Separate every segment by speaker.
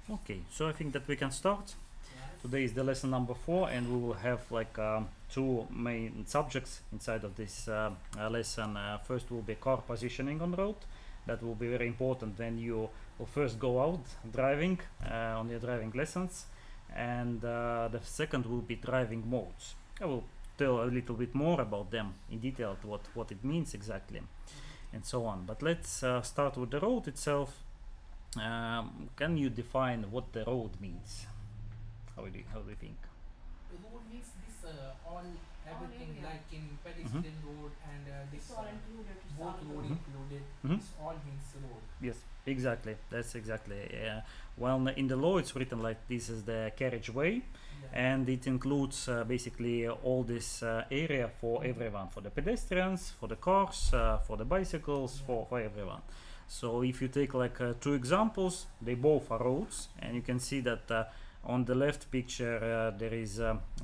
Speaker 1: Okay, so I think that we can start. Today is the lesson number 4, and we will have like two main subjects inside of this lesson. First will be car positioning on road. That will be very important when you will first go out driving on your driving lessons, and the second will be driving modes. I will tell a little bit more about them in detail, what it means exactly, and so on. But let's start with the road itself. Can you define what the road means? How do you think?
Speaker 2: The road means this all everything
Speaker 3: area.
Speaker 2: like in pedestrian road and this
Speaker 3: It's all included. It's
Speaker 2: boat
Speaker 3: all
Speaker 2: road
Speaker 1: Mhm.
Speaker 2: included.
Speaker 1: Mhm.
Speaker 2: This all means road.
Speaker 1: Yes, exactly. That's exactly. Well, in the law, it's written like this is the carriageway,
Speaker 2: Yeah.
Speaker 1: and it includes basically all this area for everyone, for the pedestrians, for the cars, for the bicycles, for everyone. So if you take like two examples, they both are roads, and you can see that on the left picture there is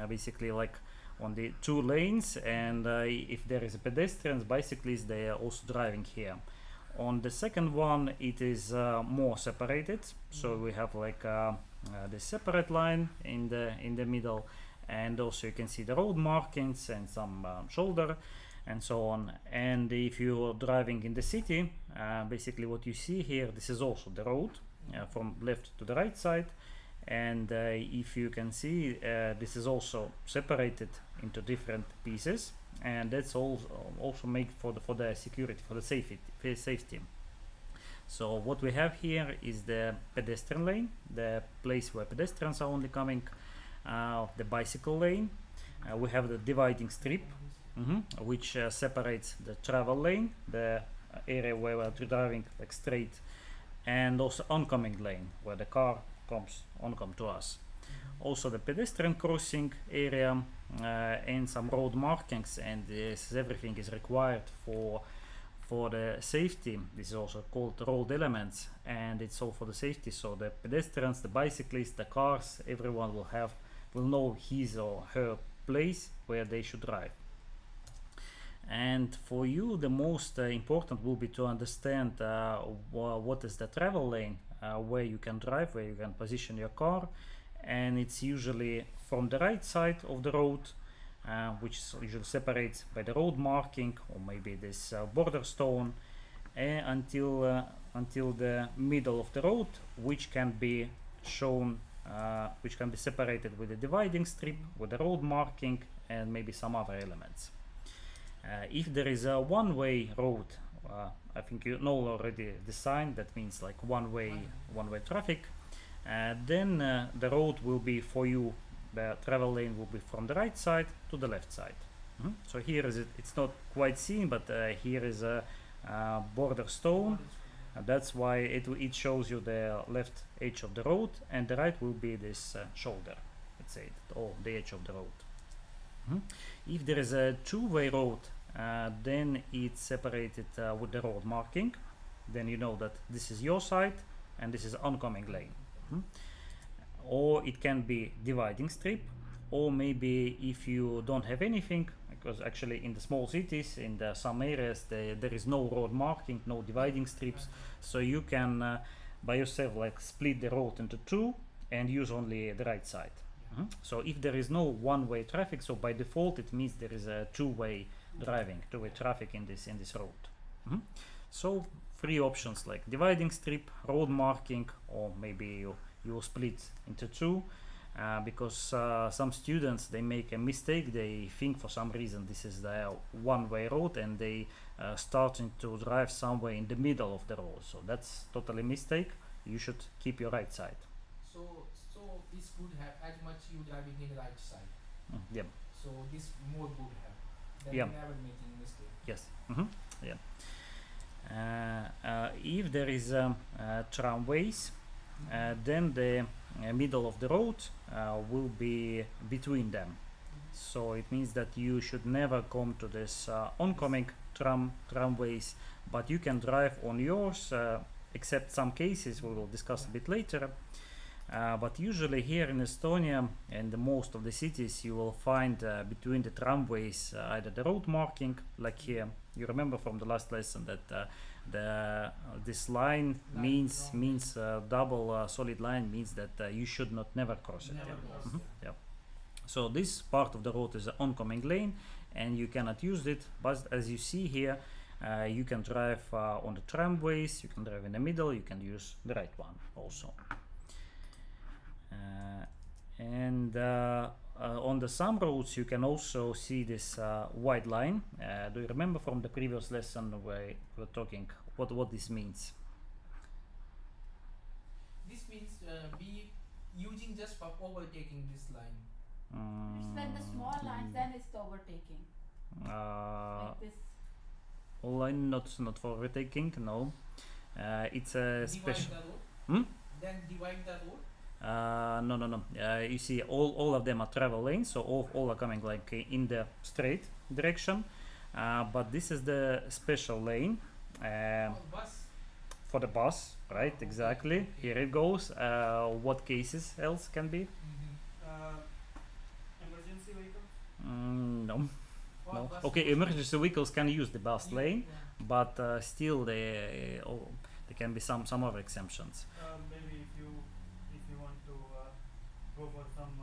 Speaker 1: basically like on the two lanes, and if there is a pedestrians, bicyclists, they are also driving here. On the second one, it is more separated, so we have like the separate line in the middle, and also you can see the road markings and some shoulder and so on. And if you're driving in the city, basically what you see here, this is also the road from left to the right side. And if you can see, this is also separated into different pieces, and that's also made for the security, for the safety. So what we have here is the pedestrian lane, the place where pedestrians are only coming, the bicycle lane. We have the dividing strip, which separates the travel lane, the area where we're driving like straight, and also oncoming lane where the car come to us. Also the pedestrian crossing area and some road markings, and this everything is required for the safety. This is also called road elements, and it's all for the safety, so the pedestrians, the bicyclists, the cars, everyone will know his or her place where they should drive. And for you, the most important will be to understand what is the travel lane, where you can drive, where you can position your car, and it's usually from the right side of the road, which usually separates by the road marking or maybe this border stone, until the middle of the road, which can be shown, which can be separated with a dividing strip, with a road marking, and maybe some other elements. If there is a one-way road, I think you know already the sign that means like one-way traffic, then the road will be for you, the travel lane will be from the right side to the left side. So here is it's not quite seen, but here is a border stone. That's why it shows you the left edge of the road, and the right will be this shoulder, let's say, or the edge of the road. If there is a two-way road, then it's separated with the road marking. Then you know that this is your side and this is oncoming lane. Or it can be dividing strip, or maybe if you don't have anything, because actually in the small cities, in some areas, there is no road marking, no dividing strips, so you can by yourself like split the road into two and use only the right side. So if there is no one-way traffic, so by default it means there is a two-way driving, two-way traffic in this road. So three options like dividing strip, road marking, or maybe you will split into two, because some students, they make a mistake. They think for some reason this is the one-way road, and they starting to drive somewhere in the middle of the road. So that's totally mistake. You should keep your right side.
Speaker 2: So this good have as much you driving in the right side.
Speaker 1: Yeah.
Speaker 2: So this more good have. Then
Speaker 1: Yeah.
Speaker 2: you never making mistake.
Speaker 1: Yes. Yeah. If there is tramways, then the middle of the road will be between them. So it means that you should never come to this oncoming tramways, but you can drive on yours, except some cases we will discuss a bit later. But usually here in Estonia and most of the cities, you will find between the tramways either the road marking, like here, You remember from the last lesson that this line means double solid line means that you should not never cross it.
Speaker 2: Never
Speaker 1: Yeah.
Speaker 2: cross.
Speaker 1: Yeah. So this part of the road is an oncoming lane, and you cannot use it. But as you see here, you can drive on the tramways. You can drive in the middle. You can use the right one also. And on the some roads you can also see this white line. Do you remember from the previous lesson where we were talking what this means?
Speaker 2: This means we using just for overtaking this line.
Speaker 3: It's when the small lines, then it's the overtaking. Like this.
Speaker 1: Line not for overtaking, no. It's a
Speaker 2: Divide
Speaker 1: special.
Speaker 2: the road. Then divide the road.
Speaker 1: No. You see, all of them are travel lanes, so all are coming like in the straight direction. But this is the special lane
Speaker 2: Or bus.
Speaker 1: for the bus, right?
Speaker 2: Okay,
Speaker 1: Exactly.
Speaker 2: okay.
Speaker 1: Here it goes. What cases else can be?
Speaker 4: Emergency vehicles?
Speaker 1: No.
Speaker 2: Or
Speaker 1: No.
Speaker 2: bus
Speaker 1: Okay,
Speaker 2: goes-
Speaker 1: emergency vehicles can use the bus
Speaker 2: Yeah,
Speaker 1: lane,
Speaker 2: yeah.
Speaker 1: but still there can be some other exemptions.
Speaker 4: Maybe if you want to go for some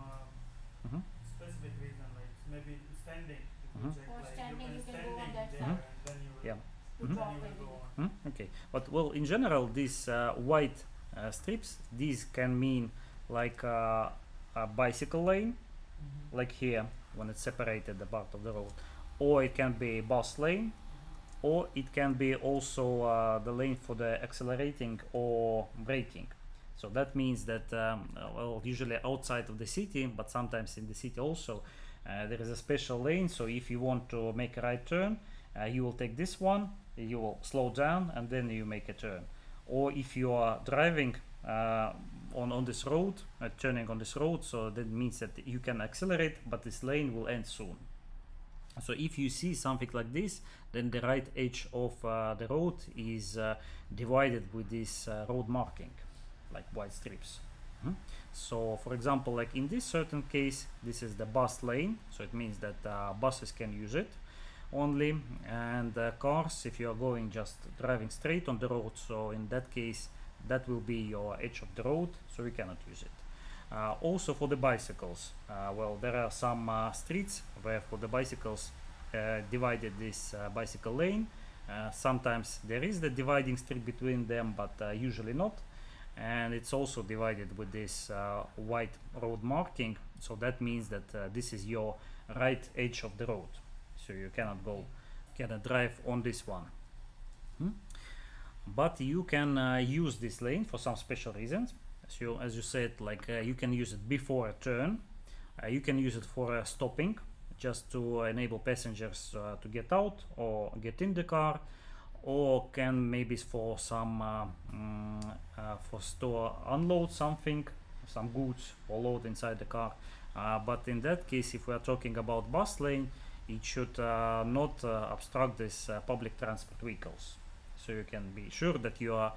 Speaker 1: Mhm.
Speaker 4: specific reason, like maybe standing. If
Speaker 1: Mhm.
Speaker 4: you check,
Speaker 3: For
Speaker 4: like
Speaker 3: standing, you can go on
Speaker 4: standing
Speaker 3: that
Speaker 4: there,
Speaker 1: side.
Speaker 4: and then you will,
Speaker 1: Yeah.
Speaker 3: To
Speaker 1: Mhm.
Speaker 3: drop
Speaker 4: then you will
Speaker 3: everything.
Speaker 4: go on.
Speaker 1: Okay, but well, in general, these white strips, these can mean like a bicycle lane,
Speaker 2: Mhm.
Speaker 1: like here when it's separated the part of the road, or it can be bus lane, or it can be also the lane for the accelerating or braking. So that means that well, usually outside of the city, but sometimes in the city also, there is a special lane. So if you want to make a right turn, you will take this one, you will slow down, and then you make a turn. Or if you are driving on this road, turning on this road, so that means that you can accelerate, but this lane will end soon. So if you see something like this, then the right edge of the road is divided with this road marking, like white strips. So for example, like in this certain case, this is the bus lane, so it means that buses can use it only, and cars, if you are going just driving straight on the road, so in that case that will be your edge of the road, so you cannot use it. Also for the bicycles, well, there are some streets where for the bicycles divided this bicycle lane. Sometimes there is the dividing street between them, but usually not. And it's also divided with this white road marking, so that means that this is your right edge of the road, so you cannot drive on this one. But you can use this lane for some special reasons. As you said, like you can use it before a turn, you can use it for stopping, just to enable passengers to get out or get in the car, or can maybe for some for store unload something, some goods or load inside the car. But in that case, if we are talking about bus lane, it should not obstruct this public transport vehicles, so you can be sure that you are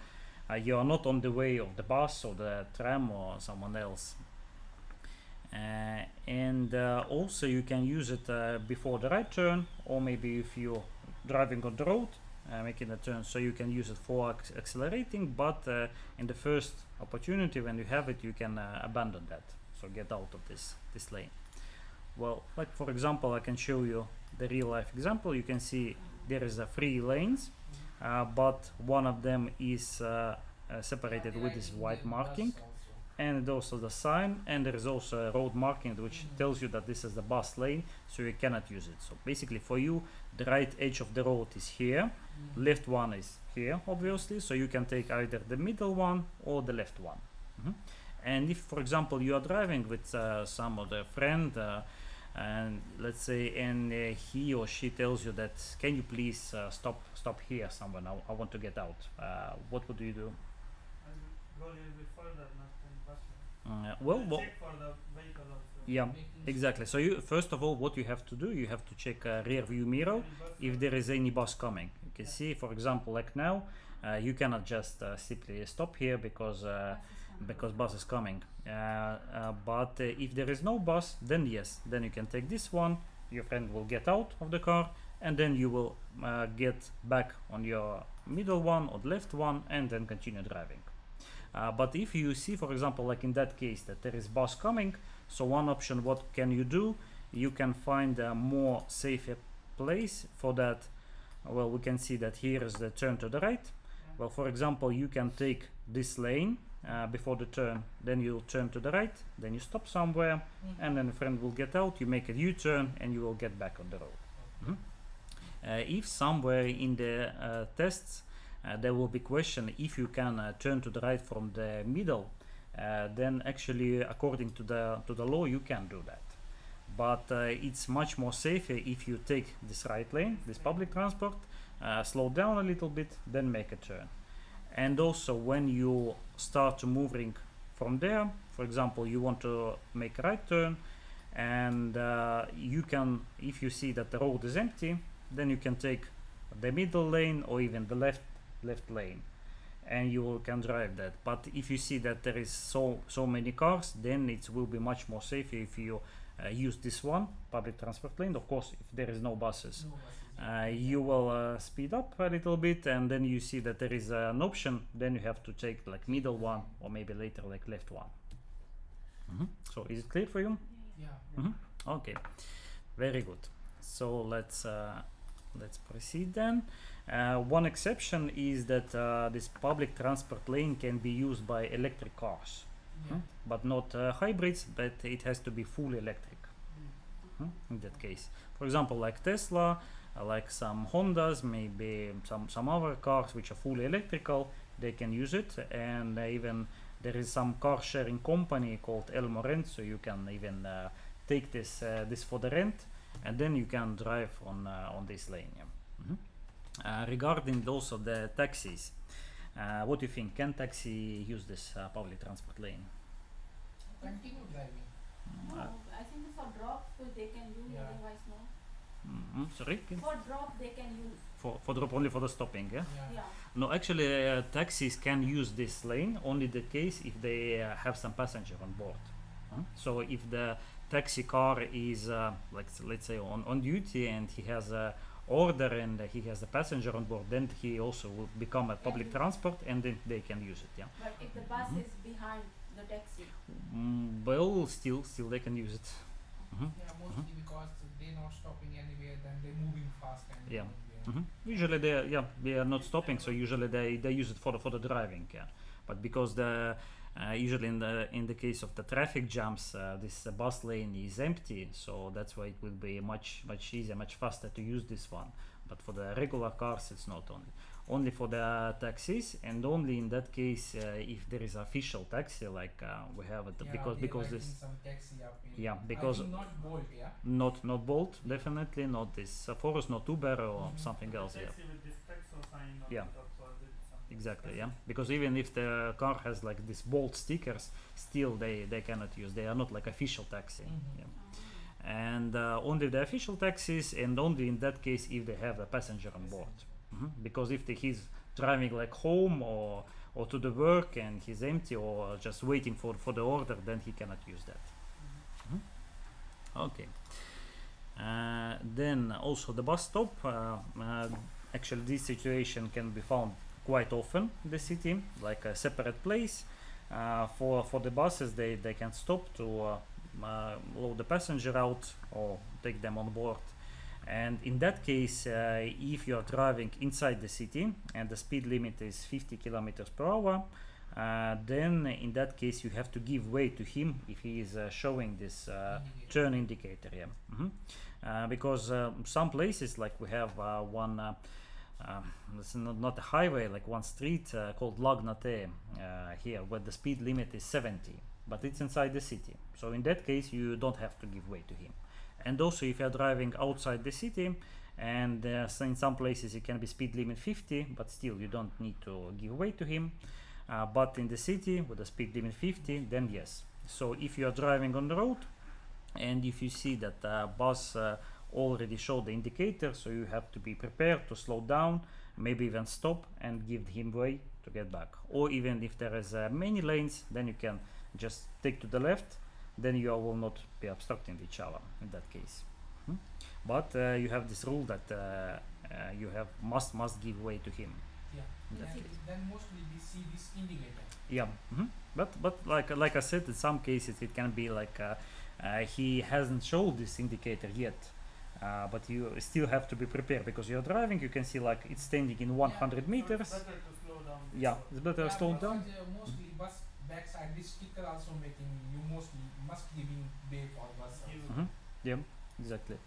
Speaker 1: not on the way of the bus or the tram or someone else. And also you can use it before the right turn, or maybe if you're driving on the road making a turn, so you can use it for accelerating, but in the first opportunity when you have it, you can abandon that, so get out of this lane. Well, like for example, I can show you the real life example. You can see there is 3 lanes, but one of them is separated with this white marking, and also the sign, and there is also a road marking which tells you that this is the bus lane, so you cannot use it. So basically for you, the right edge of the road is here, left one is here, obviously, so you can take either the middle one or the left one. And if, for example, you are driving with some other friend, and let's say, and he or she tells you that, can you please stop here somewhere, I want to get out, what would you do?
Speaker 4: I will go a little bit further, not in bus lane.
Speaker 1: Well,
Speaker 4: Check for the vehicle also.
Speaker 1: yeah, exactly. So you, first of all, what you have to do, you have to check rear view mirror
Speaker 4: Any bus
Speaker 1: if
Speaker 4: or-
Speaker 1: there is any bus coming. You can
Speaker 4: Yeah.
Speaker 1: see, for example, like now, you cannot just simply stop here because bus is coming. But if there is no bus, then yes, then you can take this one. Your friend will get out of the car, and then you will get back on your middle one or left one and then continue driving. But if you see, for example, like in that case, that there is bus coming, so one option, what can you do? You can find a more safer place for that. Well, we can see that here is the turn to the right. Well, for example, you can take this lane before the turn, then you'll turn to the right, then you stop somewhere, and then the friend will get out, you make a U-turn, and you will get back on the road. If somewhere in the tests there will be question if you can turn to the right from the middle, then actually according to the law you can do that. But it's much more safer if you take this right lane, this public transport, slow down a little bit, then make a turn. And also when you start moving from there, for example, you want to make a right turn, and you can, if you see that the road is empty, then you can take the middle lane or even the left lane, and you can drive that. But if you see that there is so many cars, then it will be much more safe if you use this one public transport lane. Of course, if there is no buses, you will speed up a little bit, and then you see that there is an option, then you have to take like middle one or maybe later like left one. So is it clear for you?
Speaker 2: Yeah.
Speaker 1: Okay, very good. So let's proceed then. One exception is that this public transport lane can be used by electric cars, but not hybrids, but it has to be fully electric. In that case, for example, like Tesla, like some Hondas, maybe some other cars which are fully electrical, they can use it. And even there is some car sharing company called Elmo Rent, so you can even take this for the rent, and then you can drive on this lane. Regarding also the taxis, what do you think? Can taxi use this public transport lane?
Speaker 2: Continue driving.
Speaker 3: No, I think for drop they can use,
Speaker 2: Yeah.
Speaker 3: otherwise no.
Speaker 1: Sorry?
Speaker 3: For drop they can use.
Speaker 1: For drop, only for the stopping, yeah?
Speaker 3: Yeah.
Speaker 1: No, actually taxis can use this lane only the case if they have some passenger on board. So if the taxi car is like let's say on duty and he has a order and he has a passenger on board, then he also will become a public transport, and then they can use it. Yeah.
Speaker 3: But if the bus is behind the taxi.
Speaker 1: Well, still they can use it.
Speaker 2: Yeah, mostly because they're not stopping anywhere, then they're moving fast and
Speaker 1: Yeah.
Speaker 2: going there.
Speaker 1: Usually they are not stopping, so usually they use it for the driving. Yeah. But because the usually in the case of the traffic jams, this bus lane is empty, so that's why it will be much easier, much faster to use this one. But for the regular cars, it's not only for the taxis, and only in that case if there is official taxi, like we have it,
Speaker 2: Yeah,
Speaker 1: because
Speaker 2: they're
Speaker 1: this
Speaker 2: lighting some taxi up in,
Speaker 1: Yeah,
Speaker 2: I
Speaker 1: because-
Speaker 2: think not Bolt, yeah.
Speaker 1: not Bolt, definitely not this Forest, not Uber or something else. Yeah.
Speaker 4: Taxi with this Texo sign on
Speaker 1: Yeah.
Speaker 4: the top, something
Speaker 1: Exactly, yeah. Because even if the car has like this Bolt stickers, still they cannot use. They are not like official taxi. Yeah. And only the official taxis, and only in that case if they have a passenger on board. Because if he's driving like home or to the work and he's empty or just waiting for the order, then he cannot use that. Okay. Then also the bus stop. Actually, this situation can be found quite often in the city, like a separate place for the buses. They can stop to load the passenger out or take them on board. And in that case, if you are driving inside the city and the speed limit is 50 kilometers per hour, then in that case you have to give way to him if he is showing this turn indicator. Yeah. Because some places, like we have one it's not a highway, like one street called Lagnate here, where the speed limit is 70, but it's inside the city, so in that case you don't have to give way to him. And also if you're driving outside the city, and so in some places it can be speed limit 50, but still you don't need to give way to him. But in the city with the speed limit 50, then yes. So if you are driving on the road and if you see that the bus already showed the indicator, so you have to be prepared to slow down, maybe even stop and give him way to get back. Or even if there is many lanes, then you can just take to the left, then you will not be obstructing each other in that case. But you have this rule that you have must give way to him.
Speaker 2: Yeah.
Speaker 1: In that
Speaker 2: And
Speaker 1: case.
Speaker 2: then mostly we see this indicator.
Speaker 1: Yeah. But like I said, in some cases it can be like he hasn't showed this indicator yet. But you still have to be prepared because you're driving. You can see like it's standing in 100
Speaker 2: Yeah.
Speaker 1: meters.
Speaker 4: So it's better to slow down.
Speaker 1: Yeah,
Speaker 4: before.
Speaker 1: it's better
Speaker 2: Yeah,
Speaker 1: slow
Speaker 2: because,
Speaker 1: down.
Speaker 2: mostly bus backside this sticker also making you mostly must giving way for bus.
Speaker 4: You-
Speaker 2: Also.
Speaker 1: Yeah, exactly.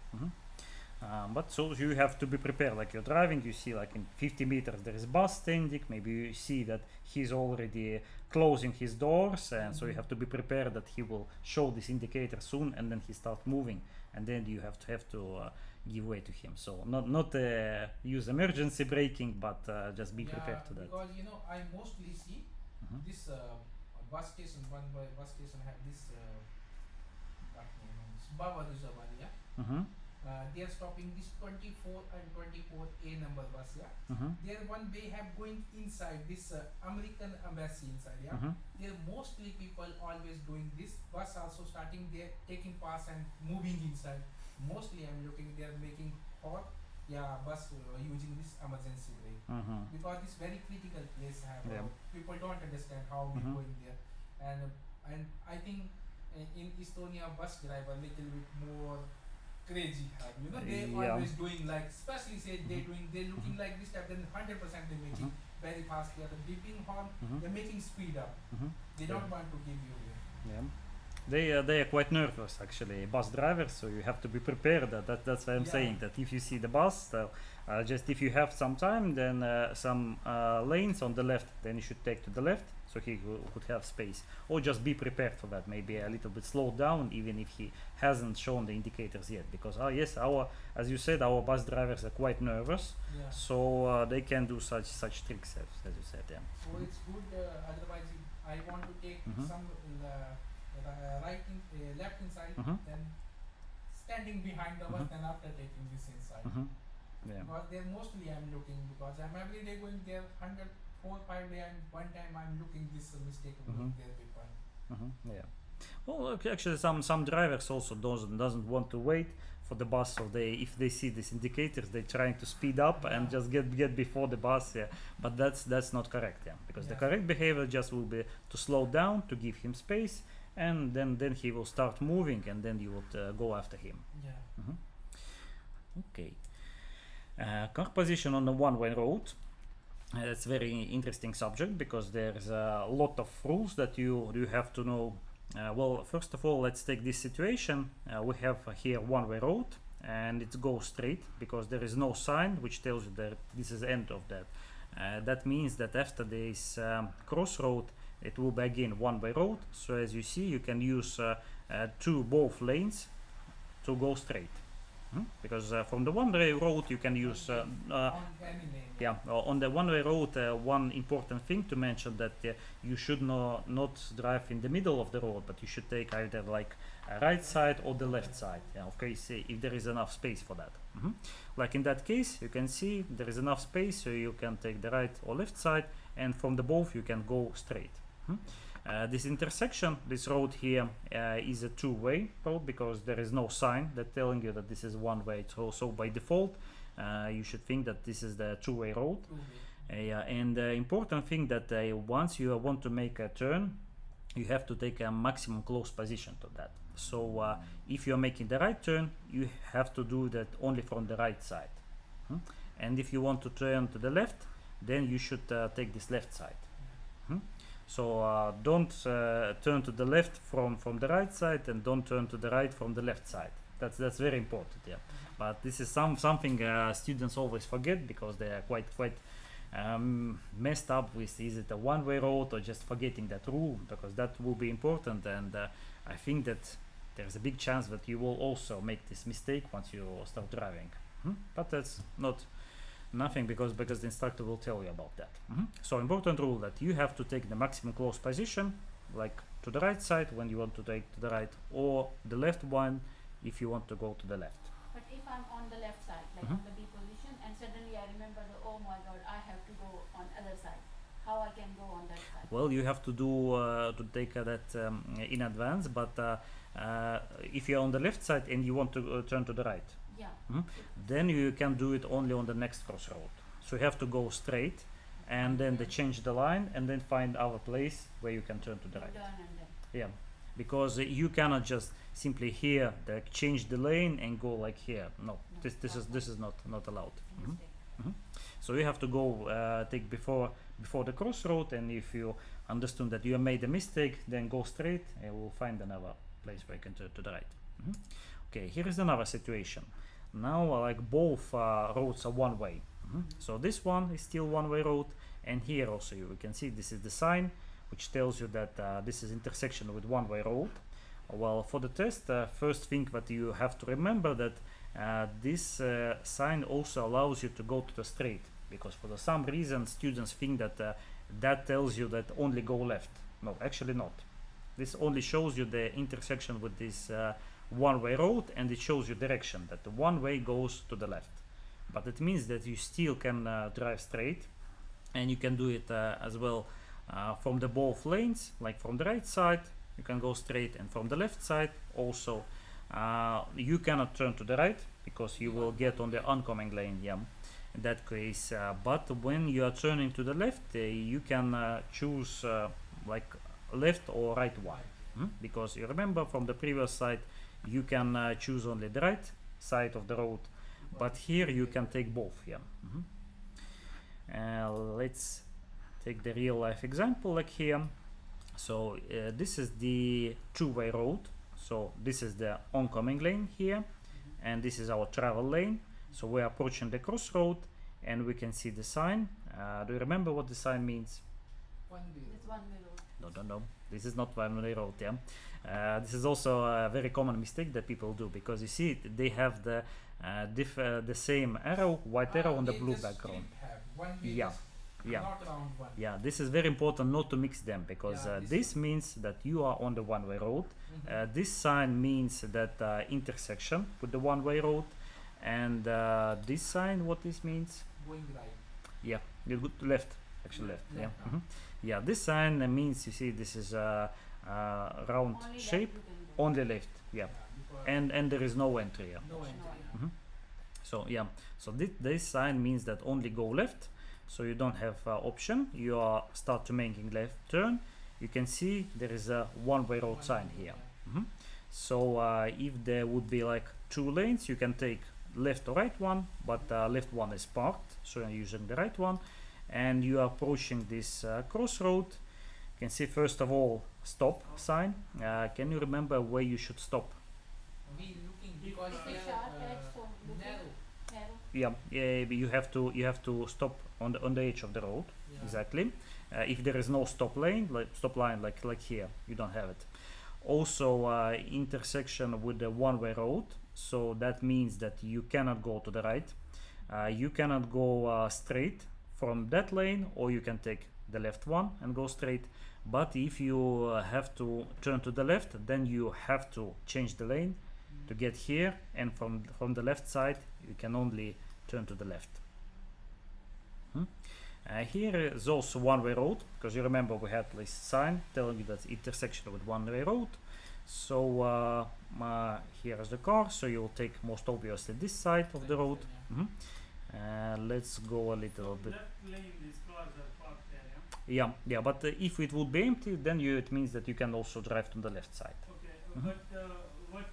Speaker 1: But so you have to be prepared. Like you're driving, you see like in 50 meters there is bus standing. Maybe you see that he's already closing his doors, and so you have to be prepared that he will show this indicator soon, and then he starts moving, and then you have to give way to him. So not use emergency braking, but just be prepared to that.
Speaker 2: Because I mostly see this bus station. One bus station have this what name is Baba Ruzawali, yeah. They are stopping this 24 and 24A number bus, yeah. There one they have going inside this American embassy inside, yeah. There mostly people always doing this bus also starting there taking pass and moving inside. Mostly I'm looking they are making hot, yeah, bus using this emergency brake because this very critical place have
Speaker 1: Yeah.
Speaker 2: people don't understand how we going there, and I think in Estonia bus driver little bit more crazy have they
Speaker 1: Yeah.
Speaker 2: always doing like especially say they looking like this type then 100% they making very fast they are the beeping horn they're making speed up they don't want to give you way.
Speaker 1: Yeah. They are quite nervous actually, bus drivers. So you have to be prepared. That's why I'm
Speaker 2: Yeah.
Speaker 1: saying that if you see the bus, just if you have some time, then some lanes on the left, then you should take to the left, so he could have space. Or just be prepared for that. Maybe a little bit slow down, even if he hasn't shown the indicators yet. Because yes, as you said, our bus drivers are quite nervous,
Speaker 2: Yeah.
Speaker 1: so they can do such tricks as you said. Yeah.
Speaker 2: So it's good. Otherwise, if I want to take some left inside, then standing behind the bus, then after taking this inside.
Speaker 1: Yeah.
Speaker 2: Because there mostly I'm looking because I'm every day going there 100 4-5 day and one time I'm looking this mistake going there people.
Speaker 1: Yeah. Well, actually, some drivers also doesn't want to wait for the bus, so if they see these indicators, they're trying to speed up and just get before the bus. Yeah, but that's not correct. Yeah, because the correct behavior just will be to slow down, to give him space, and then he will start moving, and then you would go after him.
Speaker 2: Yeah.
Speaker 1: Okay. Car position on the one-way road. It's very interesting subject because there's a lot of rules that you have to know. Well, first of all, let's take this situation. We have here one-way road, and it goes straight because there is no sign which tells you that this is the end of that. That means that after this crossroad, it will be again one-way road. So as you see, you can use both lanes to go straight. Because from the one-way road you can use
Speaker 2: On any lane.
Speaker 1: on the one-way road, one important thing to mention that you should not drive in the middle of the road, but you should take either like a right side or the left side. Yeah, of course, if there is enough space for that. Like in that case, you can see there is enough space, so you can take the right or left side, and from the both you can go straight. This intersection, this road here, is a two-way road because there is no sign that telling you that this is one way. So by default, you should think that this is the two-way road. And the important thing that once you want to make a turn, you have to take a maximum close position to that. So if you're making the right turn, you have to do that only from the right side. And if you want to turn to the left, then you should take this left side. So don't turn to the left from the right side, and don't turn to the right from the left side. That's very important. Yeah. But this is something students always forget because they are quite messed up with is it a one-way road or just forgetting that rule, because that will be important. And I think that there's a big chance that you will also make this mistake once you start driving. But that's nothing because the instructor will tell you about that. So important rule that you have to take the maximum close position, like to the right side when you want to take to the right, or the left one if you want to go to the left.
Speaker 3: But if I'm on the left side, like on the B position, and suddenly I remember oh my god, I have to go on other side. How I can go on that side?
Speaker 1: Well, you have to do to take that in advance, but if you're on the left side and you want to turn to the right,
Speaker 3: Yeah.
Speaker 1: then you can do it only on the next crossroad. So you have to go straight and then they change the line and then find our place where you can turn to the right.
Speaker 3: Turn and then.
Speaker 1: Yeah, because you cannot just simply here like change the lane and go like here. No, this is not allowed.
Speaker 3: Mistake.
Speaker 1: So you have to go take before the crossroad, and if you understand that you have made a mistake, then go straight and we'll find another place where you can turn to the right. Okay, here is another situation. Now like both roads are one way. So this one is still one-way road, and here also you can see this is the sign which tells you that this is intersection with one-way road. Well, for the test, first thing that you have to remember that this sign also allows you to go to the straight, because for some reason students think that that tells you that only go left. No, actually not. This only shows you the intersection with this one-way road, and it shows you direction that the one way goes to the left. But it means that you still can drive straight, and you can do it as well from the both lanes, like from the right side you can go straight, and from the left side also. You cannot turn to the right because you will get on the oncoming lane, yeah, in that case. But when you are turning to the left, you can choose like left or right one, because you remember from the previous side you can choose only the right side of the road, but here you can take both. Yeah. Let's take the real life example like here. So this is the two-way road, so this is the oncoming lane here, and this is our travel lane. So we are approaching the crossroad and we can see the sign. Do you remember what the sign means?
Speaker 2: One way.
Speaker 3: It's one-way road.
Speaker 1: No, this is not one-way road. Yeah, this is also a very common mistake that people do, because you see they have the same arrow, white arrow on the blue background. Yeah, yeah,
Speaker 2: not round one.
Speaker 1: yeah. This is very important not to mix them, because
Speaker 2: Yeah,
Speaker 1: this means that you are on the one-way road. This sign means that intersection with the one-way road, and this sign, what this means?
Speaker 2: Going right.
Speaker 1: Yeah, you go to left, actually left. Yeah,
Speaker 2: Left,
Speaker 1: yeah. This sign means, you see, this is a round
Speaker 3: Only left
Speaker 1: shape,
Speaker 3: you can go.
Speaker 1: only left. Yeah,
Speaker 2: because
Speaker 1: and there is no entry. Yeah.
Speaker 2: no entry.
Speaker 1: So yeah, so this sign means that only go left, so you don't have option. You are start to making left turn. You can see there is a one-way road sign here. So if there would be like two lanes, you can take left or right one, but left one is parked, so you're using the right one, and you are approaching this crossroad. You can see first of all stop sign. Can you remember where you should stop?
Speaker 2: We looking because
Speaker 3: It's
Speaker 2: they
Speaker 3: a
Speaker 2: are
Speaker 3: sharp edge, so look at
Speaker 2: narrow.
Speaker 3: narrow.
Speaker 1: Yeah, you have to stop on the edge of the road.
Speaker 2: Yeah.
Speaker 1: Exactly. If there is no stop line like here, you don't have it. Also intersection with the one-way road, so that means that you cannot go to the right. You cannot go straight from that lane, or you can take the left one and go straight. But if you have to turn to the left, then you have to change the lane to get here, and from the left side you can only turn to the left. Here is also one-way road, because you remember we had this sign telling you that's intersection with one-way road. So here is the car, so you will take most obviously this side of the road. Let's go a little bit.
Speaker 4: Left lane, these cars are parked there, yeah?
Speaker 1: Yeah, but if it would be empty, then it means that you can also drive to the left side.
Speaker 4: Okay,
Speaker 1: Mhm.
Speaker 4: but what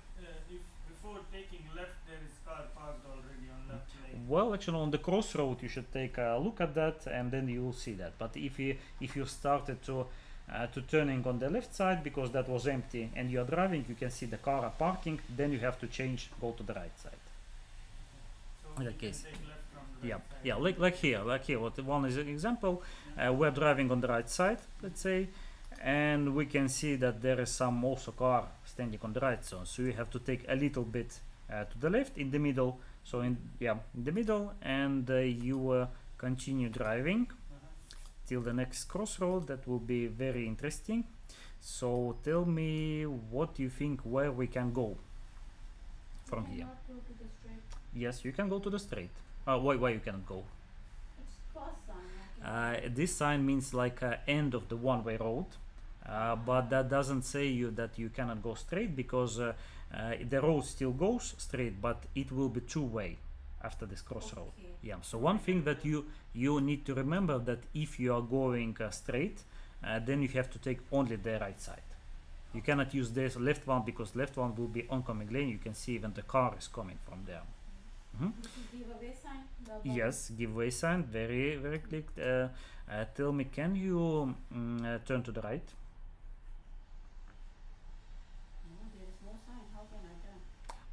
Speaker 4: if before taking left there is car parked already on left lane?
Speaker 1: Well, actually, on the crossroad, you should take a look at that, and then you will see that. But if you started to turning on the left side because that was empty and you are driving, you can see the car are parking. Then you have to change, go to the right side.
Speaker 4: So
Speaker 1: In
Speaker 4: we
Speaker 1: that
Speaker 4: can
Speaker 1: case.
Speaker 4: take left from the
Speaker 1: Yeah,
Speaker 4: right side.
Speaker 1: yeah, like here. What one is an example. We're driving on the right side, let's say, and we can see that there is some also car standing on the right zone. So you have to take a little bit to the left, in the middle. So in the middle, and you continue driving till the next crossroad. That will be very interesting. So tell me what you think, where we can go from
Speaker 3: Why
Speaker 1: here.
Speaker 3: not go to the straight?
Speaker 1: Yes, you can go to the straight. Why you cannot go?
Speaker 3: It's cross sign.
Speaker 1: This sign means like end of the one-way road, but that doesn't say you that you cannot go straight, because the road still goes straight, but it will be two-way after this crossroad.
Speaker 3: Okay.
Speaker 1: Yeah. So one thing that you need to remember, that if you are going straight, then you have to take only the right side. You cannot use this left one, because left one will be oncoming lane. You can see even the car is coming from there. Mhm.
Speaker 3: This is giveaway sign. The button.
Speaker 1: Yes, giveaway sign, very very clear. Tell me, can you turn to the right?
Speaker 3: No, there is no sign. How can I turn?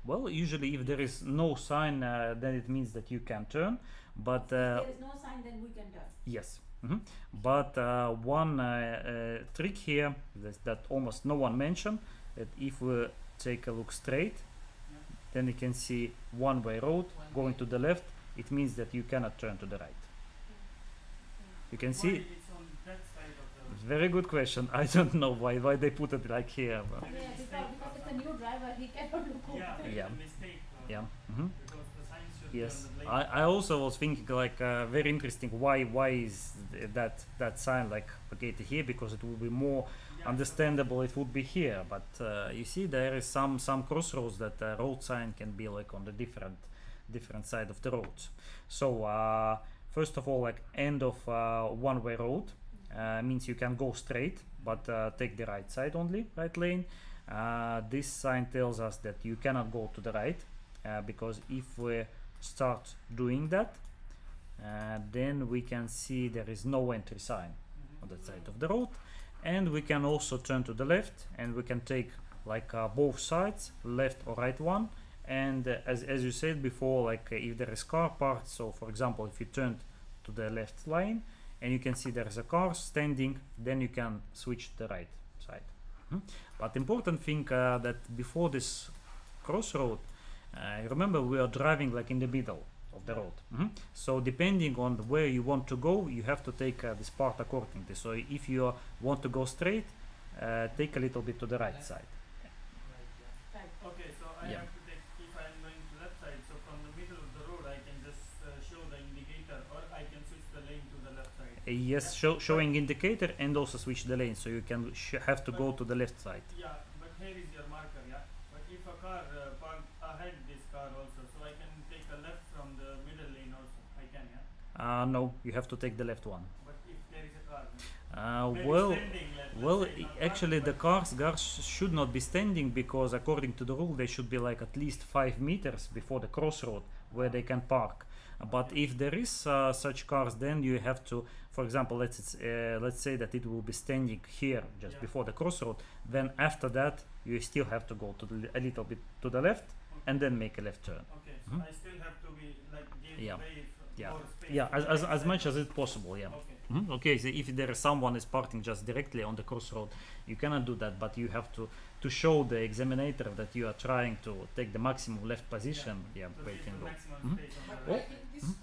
Speaker 1: Well, usually if there is no sign, then it means that you can turn. But
Speaker 3: If there is no sign, then we can turn.
Speaker 1: yes. But one trick here that almost no one mentioned, that if we take a look straight, then you can see one-way road going to the left. It means that you cannot turn to the right. You can
Speaker 4: Why
Speaker 1: see.
Speaker 4: it's on that side of the road?
Speaker 1: Very good question. I don't know why they put it like here. But
Speaker 3: Yeah, because it's a new driver, he cannot look over.
Speaker 4: Yeah, it's
Speaker 1: Yeah.
Speaker 4: a mistake.
Speaker 1: yeah.
Speaker 4: Because the sign should be
Speaker 1: Yes,
Speaker 4: on the left.
Speaker 1: I also was thinking like very interesting. Why is that sign like located here? Because it will be more
Speaker 4: Yeah,
Speaker 1: understandable. It would be here, but you see there is some crossroads that road sign can be like on the different side of the roads. So first of all, like end of one-way road means you can go straight, but take the right side only, right lane. This sign tells us that you cannot go to the right, because if we start doing that, then we can see there is no entry sign on that side of the road, and we can also turn to the left, and we can take like both sides, left or right one. And as you said before, like if there is car parked, so for example if you turn to the left lane and you can see there is a car standing, then you can switch the right side. But important thing that before this crossroad, remember we are driving like in the middle of the road. So depending on where you want to go, you have to take this part accordingly. So if you want to go straight, take a little bit to the right side.
Speaker 2: Right,
Speaker 3: Right.
Speaker 4: Okay, so I
Speaker 1: Yeah.
Speaker 4: have to take, if I am going to left side, so from the middle of the road I can just show the indicator, or I can switch the lane to the left side.
Speaker 1: Yes, showing indicator and also switch the lane, so you can have to go to the left side.
Speaker 4: Yeah, but here is your marker, yeah. But if a car parked ahead this car also, so I can take a left from the middle lane also. I can, yeah.
Speaker 1: No, you have to take the left one.
Speaker 4: But if there is a car, maybe
Speaker 1: Well,
Speaker 4: standing, let's
Speaker 1: well,
Speaker 4: say, not
Speaker 1: actually the
Speaker 4: parked,
Speaker 1: cars should not be standing, because according to the rule they should be like at least 5 meters before the crossroad where they can park. But if there is such cars, then you have to, for example, let's say that it will be standing here just
Speaker 4: Yeah.
Speaker 1: before the crossroad. Then after that, you still have to go to a little bit to the left, and then make a left turn.
Speaker 4: Okay, so
Speaker 1: Mhm.
Speaker 4: I still have to be like give
Speaker 1: Yeah.
Speaker 4: way
Speaker 1: Yeah.
Speaker 4: more space.
Speaker 1: Yeah,
Speaker 4: to the
Speaker 1: as
Speaker 4: right
Speaker 1: much
Speaker 4: side.
Speaker 1: as it's possible. Yeah.
Speaker 4: Okay.
Speaker 1: Okay, so if there is someone is parking just directly on the crossroad, you cannot do that, but you have to show the examiner that you are trying to take the maximum left position. Yeah,
Speaker 4: So
Speaker 1: where you
Speaker 4: keep
Speaker 1: can
Speaker 4: the
Speaker 1: go.
Speaker 4: maximum
Speaker 1: Mhm.
Speaker 4: space on
Speaker 2: But
Speaker 4: the
Speaker 2: I
Speaker 4: right.
Speaker 2: think this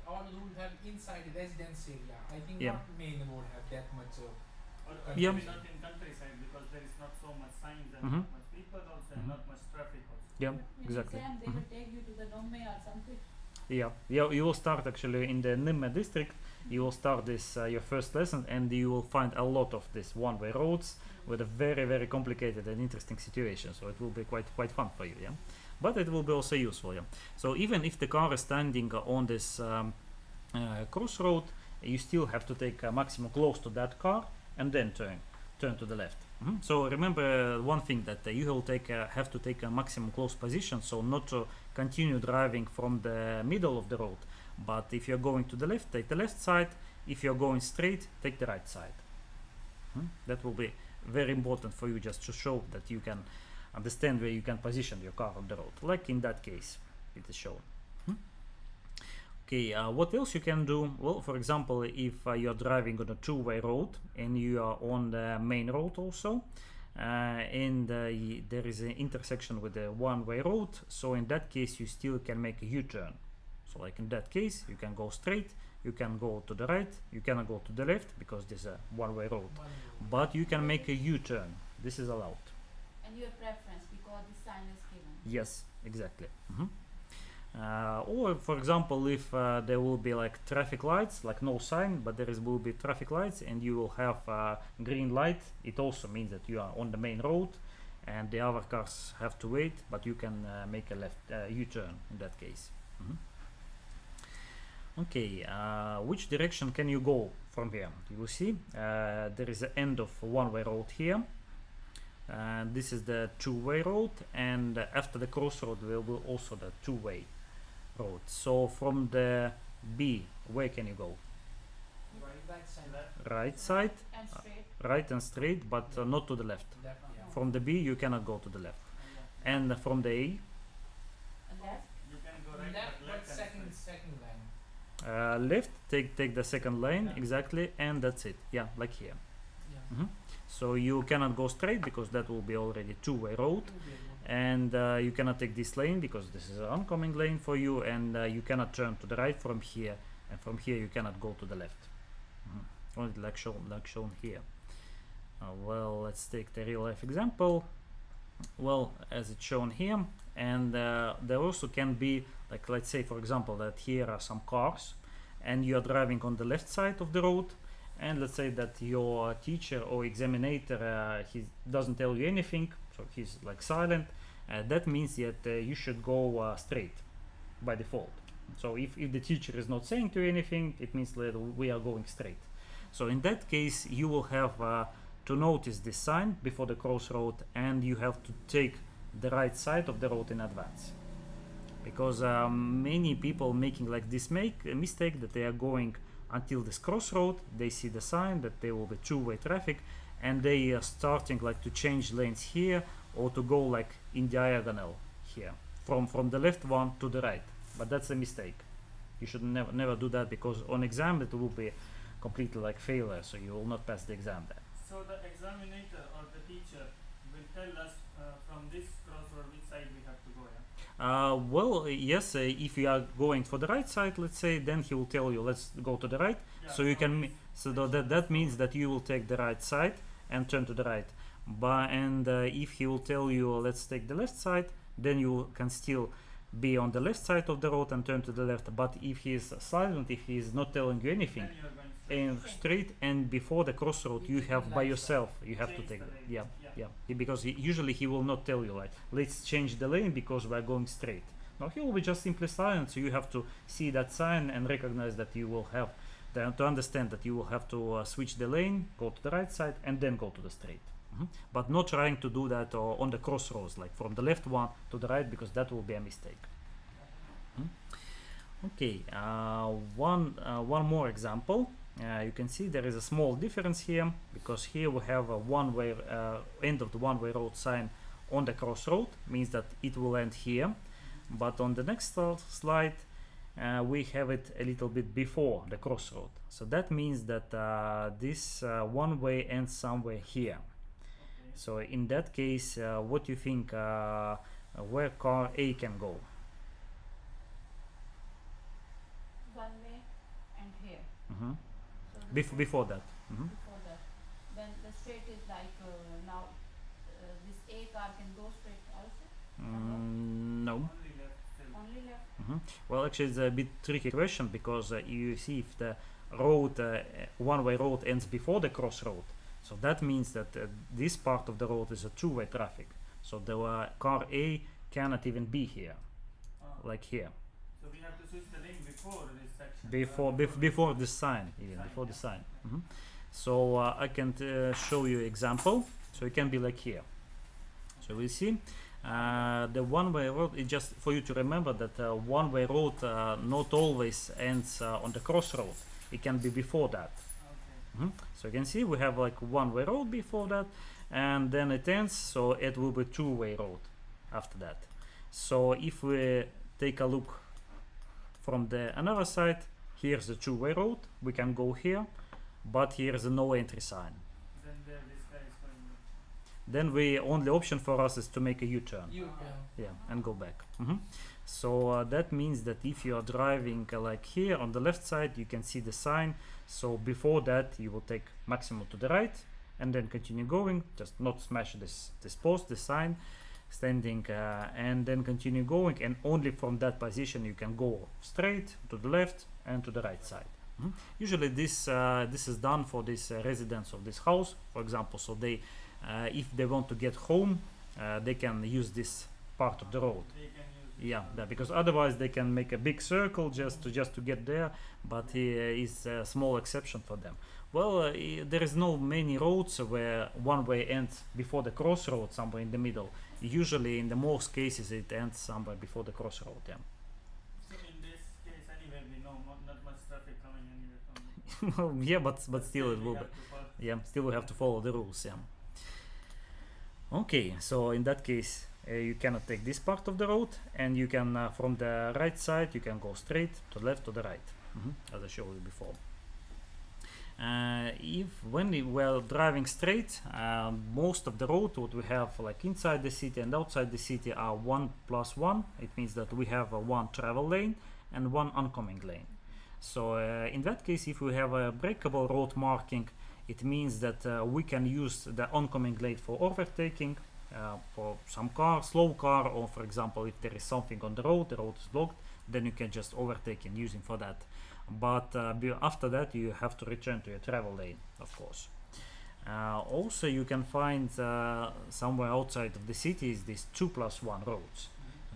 Speaker 2: all rules have inside residence area. I think
Speaker 1: Yeah.
Speaker 2: not main road have that much.
Speaker 4: Or
Speaker 1: Yeah.
Speaker 4: maybe not in countryside, because there is not so much signs and
Speaker 1: Mhm.
Speaker 4: not much people also, and
Speaker 1: Mhm.
Speaker 4: not much traffic also.
Speaker 1: Yeah,
Speaker 3: In
Speaker 1: exactly.
Speaker 3: exam, they
Speaker 1: Mhm.
Speaker 3: will take you to the Nomme or something.
Speaker 1: Yeah, you will start actually in the Nimme district. You will start this your first lesson, and you will find a lot of these one-way roads with a very complicated and interesting situation. So it will be quite fun for you. Yeah, but it will be also useful. Yeah. So even if the car is standing on this crossroad, you still have to take a maximum close to that car and then turn to the left. So remember one thing, that you will have to take a maximum close position, so not to continue driving from the middle of the road, but if you're going to the left, take the left side. If you're going straight, take the right side. That will be very important for you, just to show that you can understand where you can position your car on the road, like in that case it is shown. Okay, what else you can do? Well, for example, if you're driving on a two-way road and you are on the main road also, and there is an intersection with the one-way road, so in that case you still can make a U-turn. So like in that case, you can go straight, you can go to the right, you cannot go to the left because there's a one-way road,
Speaker 2: One road.
Speaker 1: but you can make a U-turn. This is allowed.
Speaker 3: And your preference, because this sign is given.
Speaker 1: Yes, exactly. Or for example, if there will be like traffic lights, like no sign, but will be traffic lights, and you will have green light, it also means that you are on the main road and the other cars have to wait, but you can make a left U-turn in that case. Okay, which direction can you go from here? You will see there is an end of one-way road here. This is the two-way road, and after the crossroad there will also the two-way road. So from the B, where can you go?
Speaker 2: Right side.
Speaker 1: Right side,
Speaker 3: And straight.
Speaker 1: right and straight, but not to the left.
Speaker 2: Left, yeah.
Speaker 1: From the B you cannot go to the left. And from the A,
Speaker 3: Left.
Speaker 4: You can go right,
Speaker 2: Left,
Speaker 4: but
Speaker 2: but
Speaker 4: left
Speaker 2: second line.
Speaker 1: left, take the second lane, exactly, and that's it. Yeah, like here.
Speaker 2: Yeah.
Speaker 1: So you cannot go straight because that will be already two-way road, and you cannot take this lane because this is an oncoming lane for you, and you cannot turn to the right from here, and from here you cannot go to the left. Only like shown here. Well, let's take the real life example. Well, as it's shown here, and there also can be, like, let's say for example that here are some cars and you are driving on the left side of the road, and let's say that your teacher or examinator he doesn't tell you anything, so he's like silent. That means that you should go straight by default. So if the teacher is not saying to you anything, it means that we are going straight. So in that case you will have to notice this sign before the crossroad, and you have to take the right side of the road in advance, because many people making like this mistake that they are going until this crossroad, they see the sign that there will be two-way traffic, and they are starting like to change lanes here or to go like in diagonal here from the left one to the right. But that's a mistake. You should never do that, because on exam it will be completely like failure, so you will not pass the exam there.
Speaker 4: So the examinator or the teacher will tell us from this crossroad which side we have to go, yeah?
Speaker 1: Well, yes, if you are going for the right side, let's say, then he will tell you let's go to the right.
Speaker 4: Yeah,
Speaker 1: So you
Speaker 4: from
Speaker 1: can
Speaker 4: this
Speaker 1: so
Speaker 4: section.
Speaker 1: that means that you will take the right side and turn to the right. If he will tell you let's take the left side, then you can still be on the left side of the road and turn to the left. But if he is silent, if he is not telling you anything,
Speaker 4: Then you are going straight.
Speaker 1: and straight, and before the crossroad you have by yourself, you have to
Speaker 4: Change
Speaker 1: take
Speaker 4: the
Speaker 1: the,
Speaker 4: lane.
Speaker 1: yeah, because usually he will not tell you like let's change the lane because we're going straight. No, he will be just simply silent, so you have to see that sign and recognize that you will have to understand that you will have to switch the lane, go to the right side, and then go to the straight. But not trying to do that on the crossroads, like from the left one to the right, because that will be a mistake. Okay, one more example. You can see there is a small difference here, because here we have a one-way end of the one-way road sign on the crossroad, means that it will end here. But on the next slide we have it a little bit before the crossroad, so that means that this one-way ends somewhere here.
Speaker 4: Okay.
Speaker 1: So in that case, what do you think where car A can go?
Speaker 3: One way and here.
Speaker 1: Mhm.
Speaker 3: So this one
Speaker 1: Before that.
Speaker 3: before that. Then the straight is like now this A car can go straight also.
Speaker 1: No.
Speaker 4: Only left still.
Speaker 3: Only left.
Speaker 1: Well, actually it's a bit tricky question, because you see if the road one-way road ends before the crossroad, so that means that this part of the road is a two-way traffic, so the car A cannot even be here, like here,
Speaker 4: So we have to switch the lane before this section.
Speaker 1: before the sign, even
Speaker 4: Sign,
Speaker 1: before the
Speaker 4: yeah.
Speaker 1: sign. So I can show you example, so it can be like here. So we see the one-way road is just for you to remember that one-way road not always ends on the crossroad. It can be before that.
Speaker 4: Okay.
Speaker 1: So you can see we have like one-way road before that, and then it ends, so it will be two-way road after that. So if we take a look from the another side, here's the two-way road, we can go here, but here's a no entry sign.
Speaker 4: Then there this guy is going.
Speaker 1: Then the only option for us is to make a U-turn.
Speaker 2: You
Speaker 1: And go back. So that means that if you are driving like here on the left side, you can see the sign. So before that you will take maximum to the right and then continue going, just not smash this post, this sign, standing, and then continue going, and only from that position you can go straight to the left and to the right side. Usually this is done for this residents of this house, for example, so they if they want to get home, they can use this part of the road.
Speaker 4: They can use
Speaker 1: Yeah, because otherwise they can make a big circle just to get there, but is a small exception for them. Well, there is no many roads where one way ends before the crossroad, somewhere in the middle. Usually, in the most cases, it ends somewhere before the crossroad. Yeah.
Speaker 4: So in this case, anyway, we know not much traffic coming anyway from.
Speaker 1: Well, yeah, but still it
Speaker 4: we
Speaker 1: will be.
Speaker 4: have to follow.
Speaker 1: Yeah, still we have to follow the rules. Yeah. Okay, so in that case, you cannot take this part of the road, and you can from the right side you can go straight to the left to the right, as I showed you before. If when we were driving straight, most of the road what we have like inside the city and outside the city are 1+1. It means that we have one travel lane and one oncoming lane. So in that case, if we have a breakable road marking, it means that we can use the oncoming lane for overtaking for some car, slow car, or for example if there is something on the road is blocked, then you can just overtake and using for that. But after that you have to return to your travel lane, of course. Also you can find somewhere outside of the city is these 2+1 roads.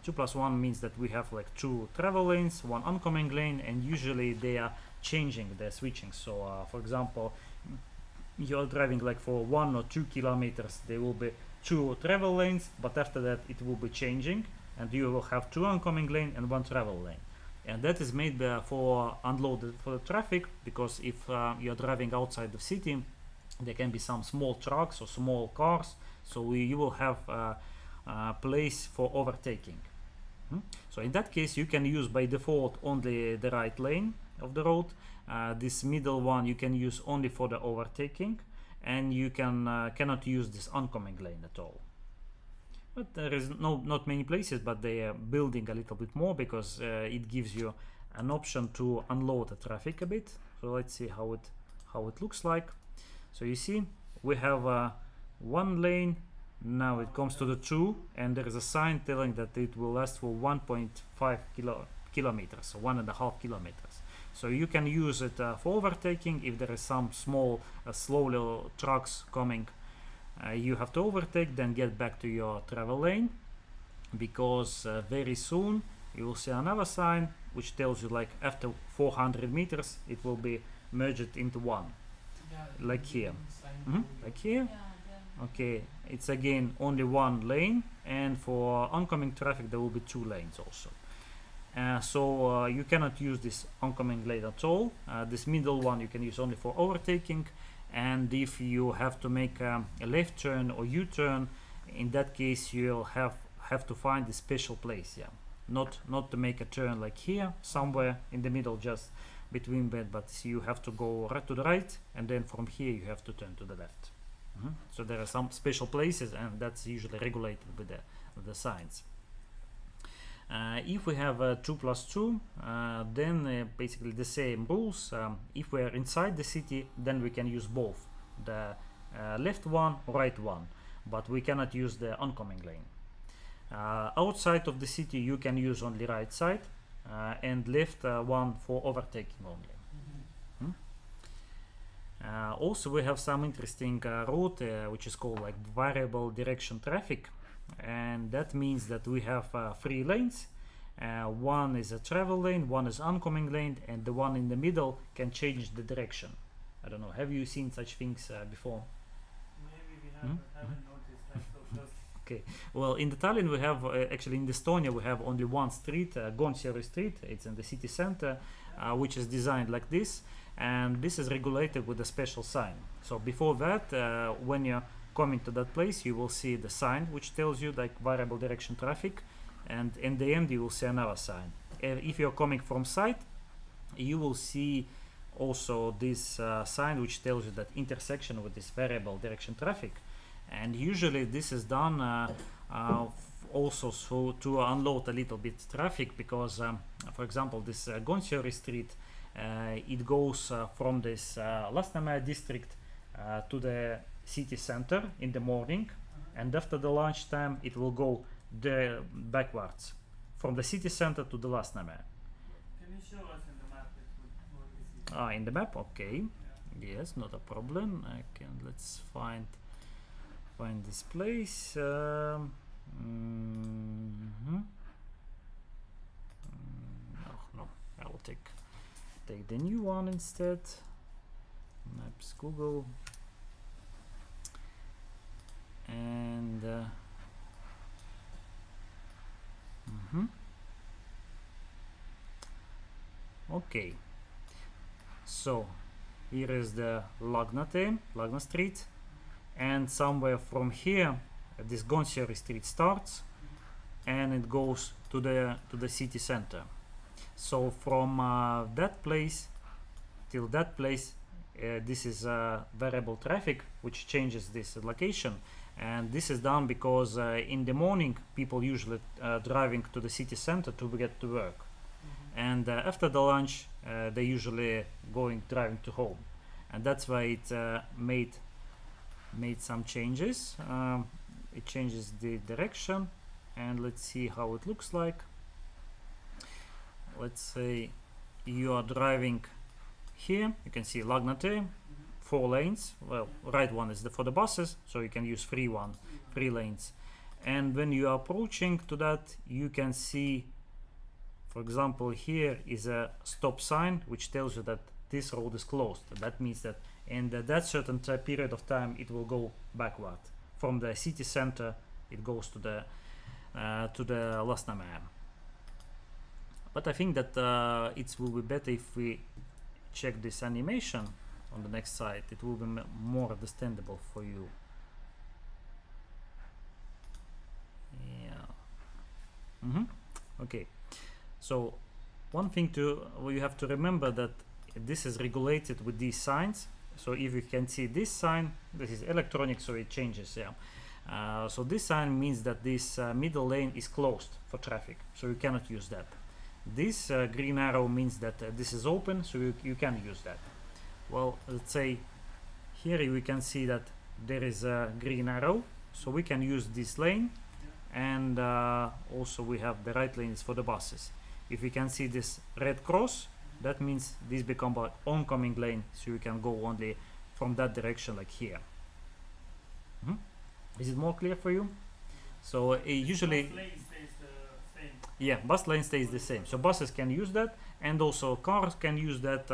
Speaker 1: 2+1 means that we have like two travel lanes, one oncoming lane, and usually they are changing, they're switching. So for example, you're driving like for 1 or 2 kilometers, there will be two travel lanes, but after that it will be changing, and you will have two oncoming lane and one travel lane. And that is made for unloaded for the traffic, because if you're driving outside the city, there can be some small trucks or small cars, so you will have a place for overtaking. So in that case you can use by default only the right lane of the road. This middle one you can use only for the overtaking, and you cannot use this oncoming lane at all. But there is not many places, but they are building a little bit more, because it gives you an option to unload the traffic a bit. So let's see how it looks like. So you see we have one lane, now it comes to the two, and there is a sign telling that it will last for 1.5 kilometers, so 1.5 kilometers. So you can use it for overtaking. If there is some small slow trucks coming, you have to overtake, then get back to your travel lane, because very soon you will see another sign which tells you like after 400 meters it will be merged into one, like here. Like here. Okay, it's again only one lane, and for oncoming traffic there will be two lanes also. So you cannot use this oncoming lane at all. This middle one you can use only for overtaking, and if you have to make a left turn or U-turn, in that case you'll have to find a special place. Yeah, not to make a turn like here somewhere in the middle, just between bed, but you have to go right to the right, and then from here you have to turn to the left. So there are some special places, and that's usually regulated with the signs. If we have 2+2, then basically the same rules. If we are inside the city, then we can use both the left one, right one, but we cannot use the oncoming lane. Outside of the city, you can use only right side and left one for overtaking only. Also, we have some interesting route which is called like variable direction traffic, and that means that we have 3 lanes. One is a travel lane, one is oncoming lane, and the one in the middle can change the direction. I don't know, have you seen such things before?
Speaker 4: Maybe we haven't noticed that so close.
Speaker 1: Okay, well in the Tallinn we have actually in Estonia we have only one street, Gonsiori Street. It's in the city center, which is designed like this, and this is regulated with a special sign. So before that, when you're coming to that place, you will see the sign which tells you like variable direction traffic, and in the end you will see another sign. If you're coming from side, you will see also this sign which tells you that intersection with this variable direction traffic. And usually this is done also so to unload a little bit traffic, because for example this Gonsiori Street, it goes from this Lasnamäe district to the city center in the morning, and after the lunchtime it will go backwards from the city center to the Lasnamäe.
Speaker 4: Can you show us in the map? It would more easy.
Speaker 1: In the map, okay.
Speaker 4: Yeah.
Speaker 1: Yes, not a problem. Let's find this place. No, I will take the new one instead. Maps Google, and okay. So here is the Lagna Street, and somewhere from here this Gonsiori Street starts, and it goes to the city center. So from that place till that place, this is variable traffic which changes this location, and this is done because in the morning people usually driving to the city center to get to work, and after the lunch they usually driving to home, and that's why it made some changes. It changes the direction, and let's see how it looks like. Let's say you are driving here, you can see Lagnate, 4 lanes. Well, right one is for the buses, so you can use free lanes. And when you are approaching to that, you can see, for example, here is a stop sign which tells you that this road is closed. That means that in that certain period of time it will go backward from the city center. It goes to the Lasnamäe. But I think that it will be better if we check this animation on the next slide. It will be more understandable for you. Yeah. Okay. So one thing you have to remember that this is regulated with these signs. So if you can see this sign, this is electronic, so it changes. Yeah. So this sign means that this middle lane is closed for traffic, so you cannot use that. This green arrow means that this is open, so you can use that. Well, let's say here we can see that there is a green arrow, so we can use this lane, and also we have the right lanes for the buses. If you can see this red cross, that means this becomes an oncoming lane, so you can go only from that direction, like here. Is it more clear for you? So usually
Speaker 4: Bus lane stays the same.
Speaker 1: Yeah, bus lane stays the same, so buses can use that, and also cars can use that,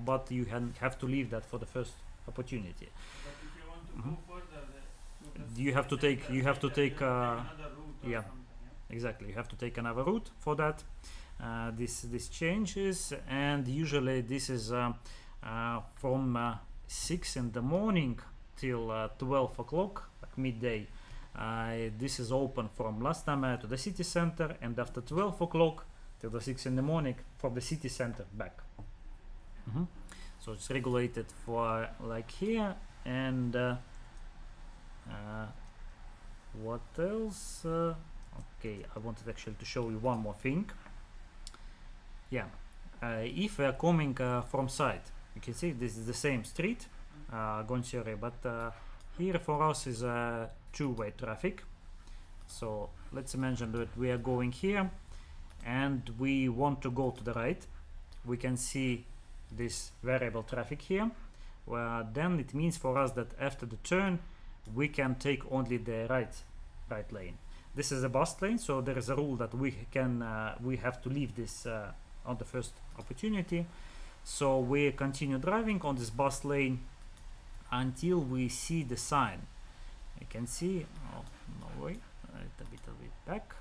Speaker 1: but you have to leave that for the first opportunity.
Speaker 4: But if you want to go further,
Speaker 1: You have to take
Speaker 4: another route or
Speaker 1: yeah,
Speaker 4: something, yeah?
Speaker 1: exactly, you have to take another route for that. This changes, and usually this is from 6 in the morning till 12 o'clock, like midday. This is open from Lasnamäe to the city center, and after 12 o'clock till the 6 in the morning from the city center back. So it's regulated for like here. And what else? Okay, I wanted actually to show you one more thing. Yeah, if we are coming from side, you can see this is the same street, Gonsiori, but here for us is a two-way traffic. So let's imagine that we are going here and we want to go to the right. We can see this variable traffic here. Well, then it means for us that after the turn we can take only the right lane. This is a bus lane, so there is a rule that we have to leave this on the first opportunity. So we continue driving on this bus lane until we see the sign. You can see, oh no way, a bit back,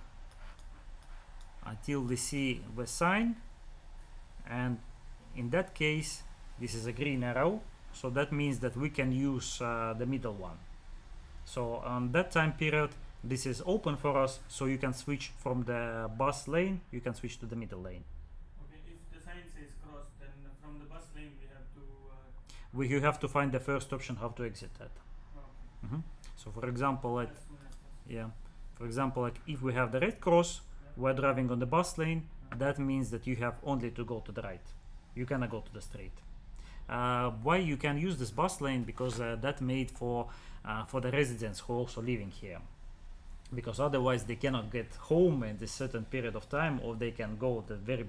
Speaker 1: until we see the sign, and in that case this is a green arrow, so that means that we can use the middle one. So on that time period this is open for us, so you can switch from the bus lane, you can switch to the middle lane.
Speaker 4: Okay, if the sign says cross, then from the bus lane we have to
Speaker 1: You have to find the first option how to exit that.
Speaker 4: okay.
Speaker 1: So for example, like,
Speaker 4: As soon as possible.
Speaker 1: yeah, for example, like if we have the red cross, we're driving on the bus lane, that means that you have only to go to the right, you cannot go to the straight. Why you can use this bus lane? Because that made for the residents who are also living here, because otherwise they cannot get home in this certain period of time, or they can go the very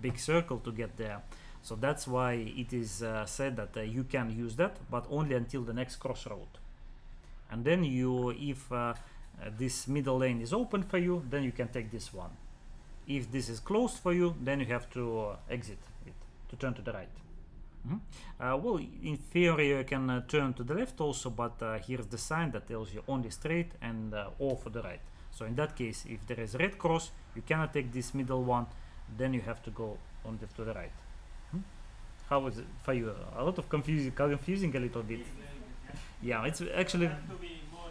Speaker 1: big circle to get there. So that's why it is said that you can use that, but only until the next crossroad. And then if this middle lane is open for you, then you can take this one. If this is closed for you, then you have to exit it, to turn to the right. Well, in theory you can turn to the left also, but here's the sign that tells you only straight and or for the right. So in that case, if there is a red cross, you cannot take this middle one, then you have to go only to the right. How is it for you? A lot of confusing a little bit. Yeah, it's actually
Speaker 4: have to be more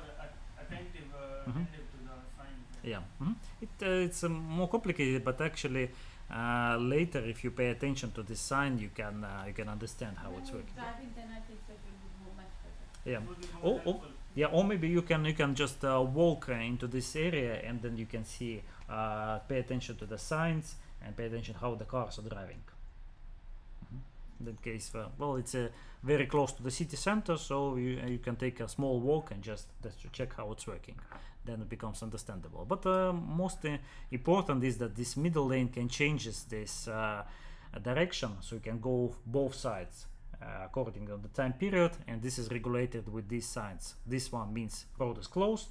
Speaker 4: attentive, attentive to the signs.
Speaker 1: yeah. It's more complicated, but actually later, if you pay attention to this sign, you can understand how it's working.
Speaker 3: Driving, then I think that will be much better.
Speaker 1: Yeah.
Speaker 4: It would be more helpful.
Speaker 1: Yeah, or maybe you can just walk into this area, and then you can see, pay attention to the signs and pay attention how the cars are driving. In that case, well, it's very close to the city center, so you can take a small walk and just to check how it's working. Then it becomes understandable. But most important is that this middle lane can change this direction, so you can go both sides according to the time period, and this is regulated with these signs. This one means road is closed.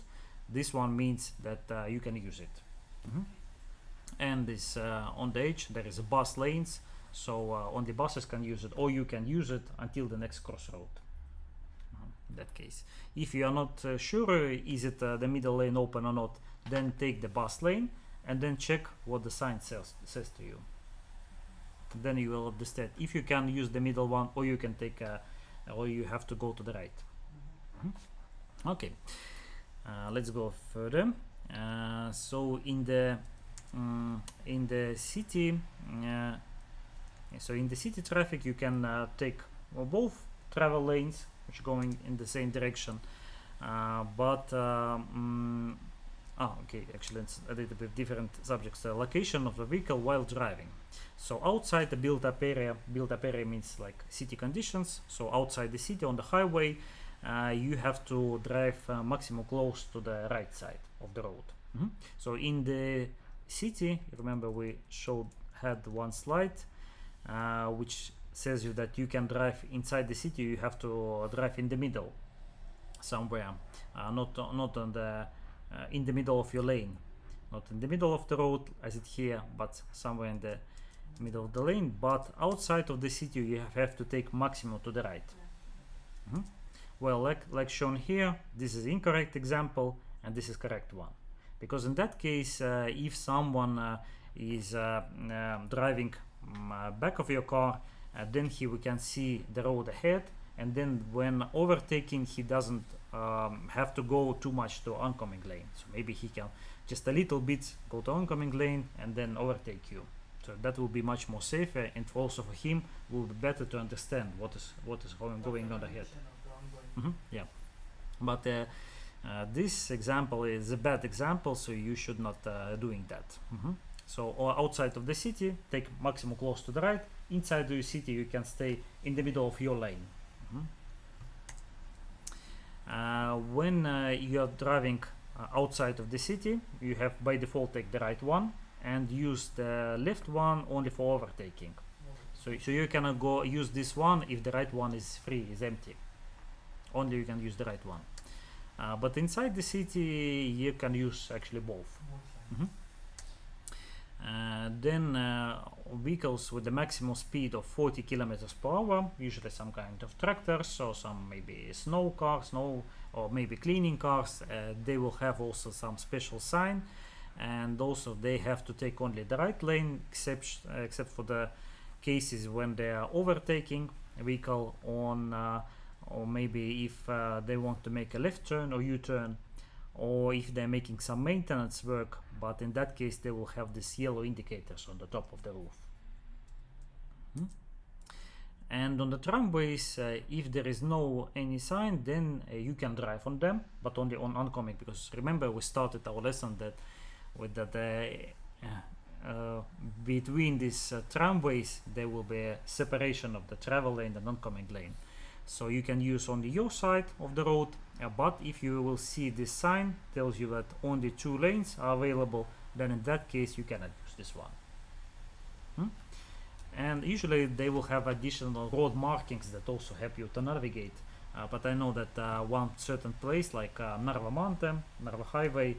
Speaker 1: This one means that you can use it. And this on the edge there is a bus lanes, so only buses can use it, or you can use it until the next crossroad. In that case, if you are not sure is it the middle lane open or not, then take the bus lane and then check what the sign says to you. Then you will understand if you can use the middle one, or you can take or you have to go to the right. Okay, let's go further. So in the city, so in the city traffic, you can take both travel lanes which are going in the same direction, okay, actually it's a little bit different subjects. The location of the vehicle while driving. So outside the built-up area means like city conditions. So outside the city on the highway, you have to drive maximum close to the right side of the road. So in the city, remember we had one slide which says you that you can drive inside the city. You have to drive in the middle somewhere, not on the in the middle of your lane, not in the middle of the road as it here, but somewhere in the middle of the lane. But outside of the city, you have to take maximum to the right. Well, like shown here, this is incorrect example and this is correct one, because in that case, if someone is driving back of your car, then we can see the road ahead, and then when overtaking, he doesn't have to go too much to oncoming lane. So maybe he can just a little bit go to oncoming lane and then overtake you. So that will be much more safer, and also for him will be better to understand what is going on ahead. Yeah, but this example is a bad example, so you should not doing that. So outside of the city, take maximum close to the right. Inside the city, you can stay in the middle of your lane. When you are driving outside of the city, you have by default take the right one and use the left one only for overtaking. So you cannot go use this one if the right one is free, is empty. Only you can use the right one. But inside the city, you can use actually both. Then vehicles with the maximum speed of 40 kilometers per hour, usually some kind of tractors or some maybe snow cars, or maybe cleaning cars, they will have also some special sign, and also they have to take only the right lane, except for the cases when they are overtaking a vehicle on, or maybe if they want to make a left turn or U-turn, or if they're making some maintenance work, but in that case they will have these yellow indicators on the top of the roof. And on the tramways, if there is no any sign, then you can drive on them, but only on oncoming, because remember we started our lesson that with that between these tramways there will be a separation of the travel lane and oncoming lane. So you can use only your side of the road, but if you will see this sign tells you that only 2 lanes are available, then in that case you cannot use this one. And usually they will have additional road markings that also help you to navigate. But I know that one certain place like Narva Mountain, Narva Highway,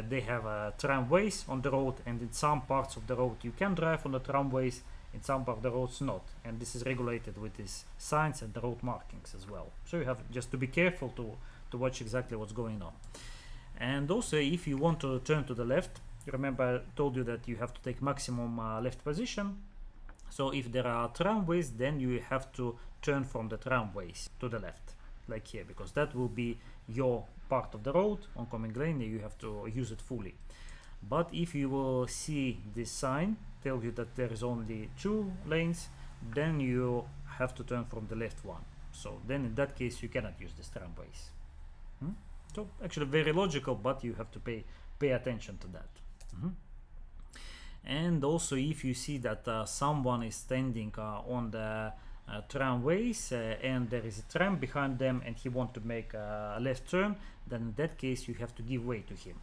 Speaker 1: they have tramways on the road, and in some parts of the road you can drive on the tramways, in some part of the roads not, and this is regulated with these signs and the road markings as well. So you have just to be careful to watch exactly what's going on. And also if you want to turn to the left, remember I told you that you have to take maximum left position. So if there are tramways, then you have to turn from the tramways to the left, like here, because that will be your part of the road, oncoming lane, you have to use it fully. But if you will see this sign tell you that there is only 2 lanes, then you have to turn from the left one. So then in that case you cannot use these tramways. So actually very logical, but you have to pay attention to that. And also if you see that someone is standing on the tramways and there is a tram behind them and he wants to make a left turn, then in that case you have to give way to him,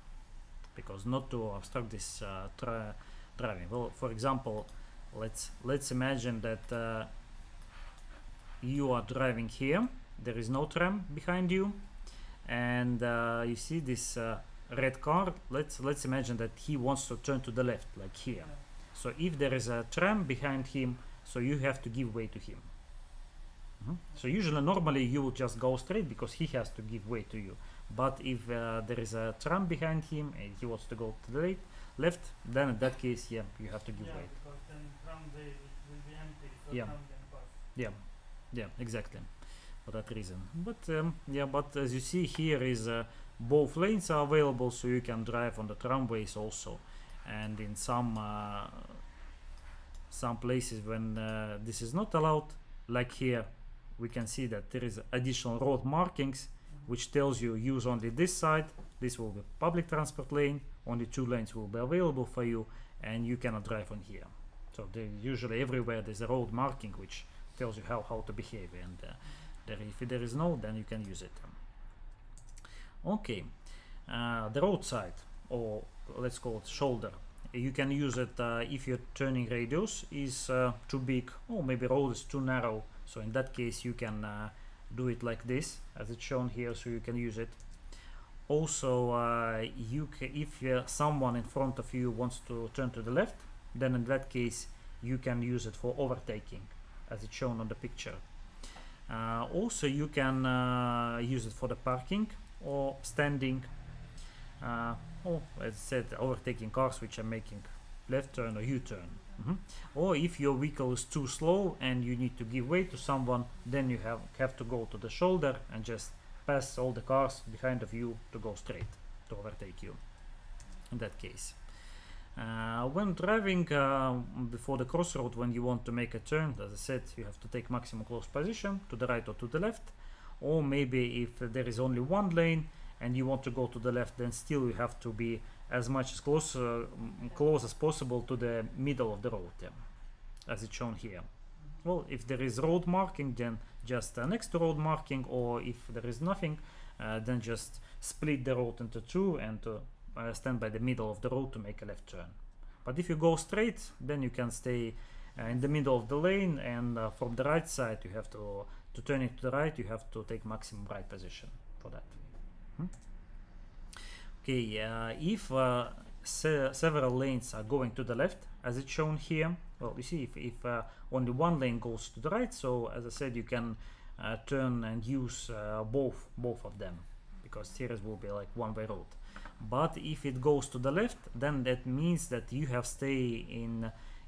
Speaker 1: because not to obstruct this driving. Well, for example, let's imagine that you are driving here, there is no tram behind you, and you see this red car. Let's imagine that he wants to turn to the left, like here. So if there is a tram behind him, so you have to give way to him. So usually normally you will just go straight because he has to give way to you, but if there is a tram behind him and he wants to go to the left, then in that case, yeah, you have to give way.
Speaker 4: Because then tramway will be empty, so
Speaker 1: Yeah.
Speaker 4: tram can pass.
Speaker 1: Yeah, exactly, for that reason. But yeah, but as you see here is both lanes are available, so you can drive on the tramways also. And in some places when this is not allowed, like here, we can see that there is additional road markings which tells you use only this side. This will be public transport lane, only 2 lanes will be available for you, and you cannot drive on here. So usually everywhere there's a road marking which tells you how to behave, and if there is no, then you can use it. Okay, the roadside, or let's call it shoulder, you can use it if your turning radius is too big, or maybe road is too narrow. So in that case you can do it like this as it's shown here, so you can use it. Also if someone in front of you wants to turn to the left, then in that case you can use it for overtaking as it's shown on the picture. Also you can use it for the parking or standing, or as I said, overtaking cars which are making left turn or U-turn. Or if your vehicle is too slow and you need to give way to someone, then you have to go to the shoulder and just pass all the cars behind of you to go straight to overtake you in that case. When driving before the crossroad, when you want to make a turn, as I said, you have to take maximum close position to the right or to the left, or maybe if there is only 1 lane and you want to go to the left, then still you have to be as much as close as possible to the middle of the road, as it's shown here. Well, if there is road marking, then just next to road marking, or if there is nothing, then just split the road into 2 and stand by the middle of the road to make a left turn. But if you go straight, then you can stay in the middle of the lane, and from the right side you have to turn it to the right, you have to take maximum right position for that. Okay, if several lanes are going to the left, as it's shown here, well, you see if only 1 lane goes to the right, so as I said, you can turn and use both of them, because here will be like one-way road. But if it goes to the left, then that means that you have stay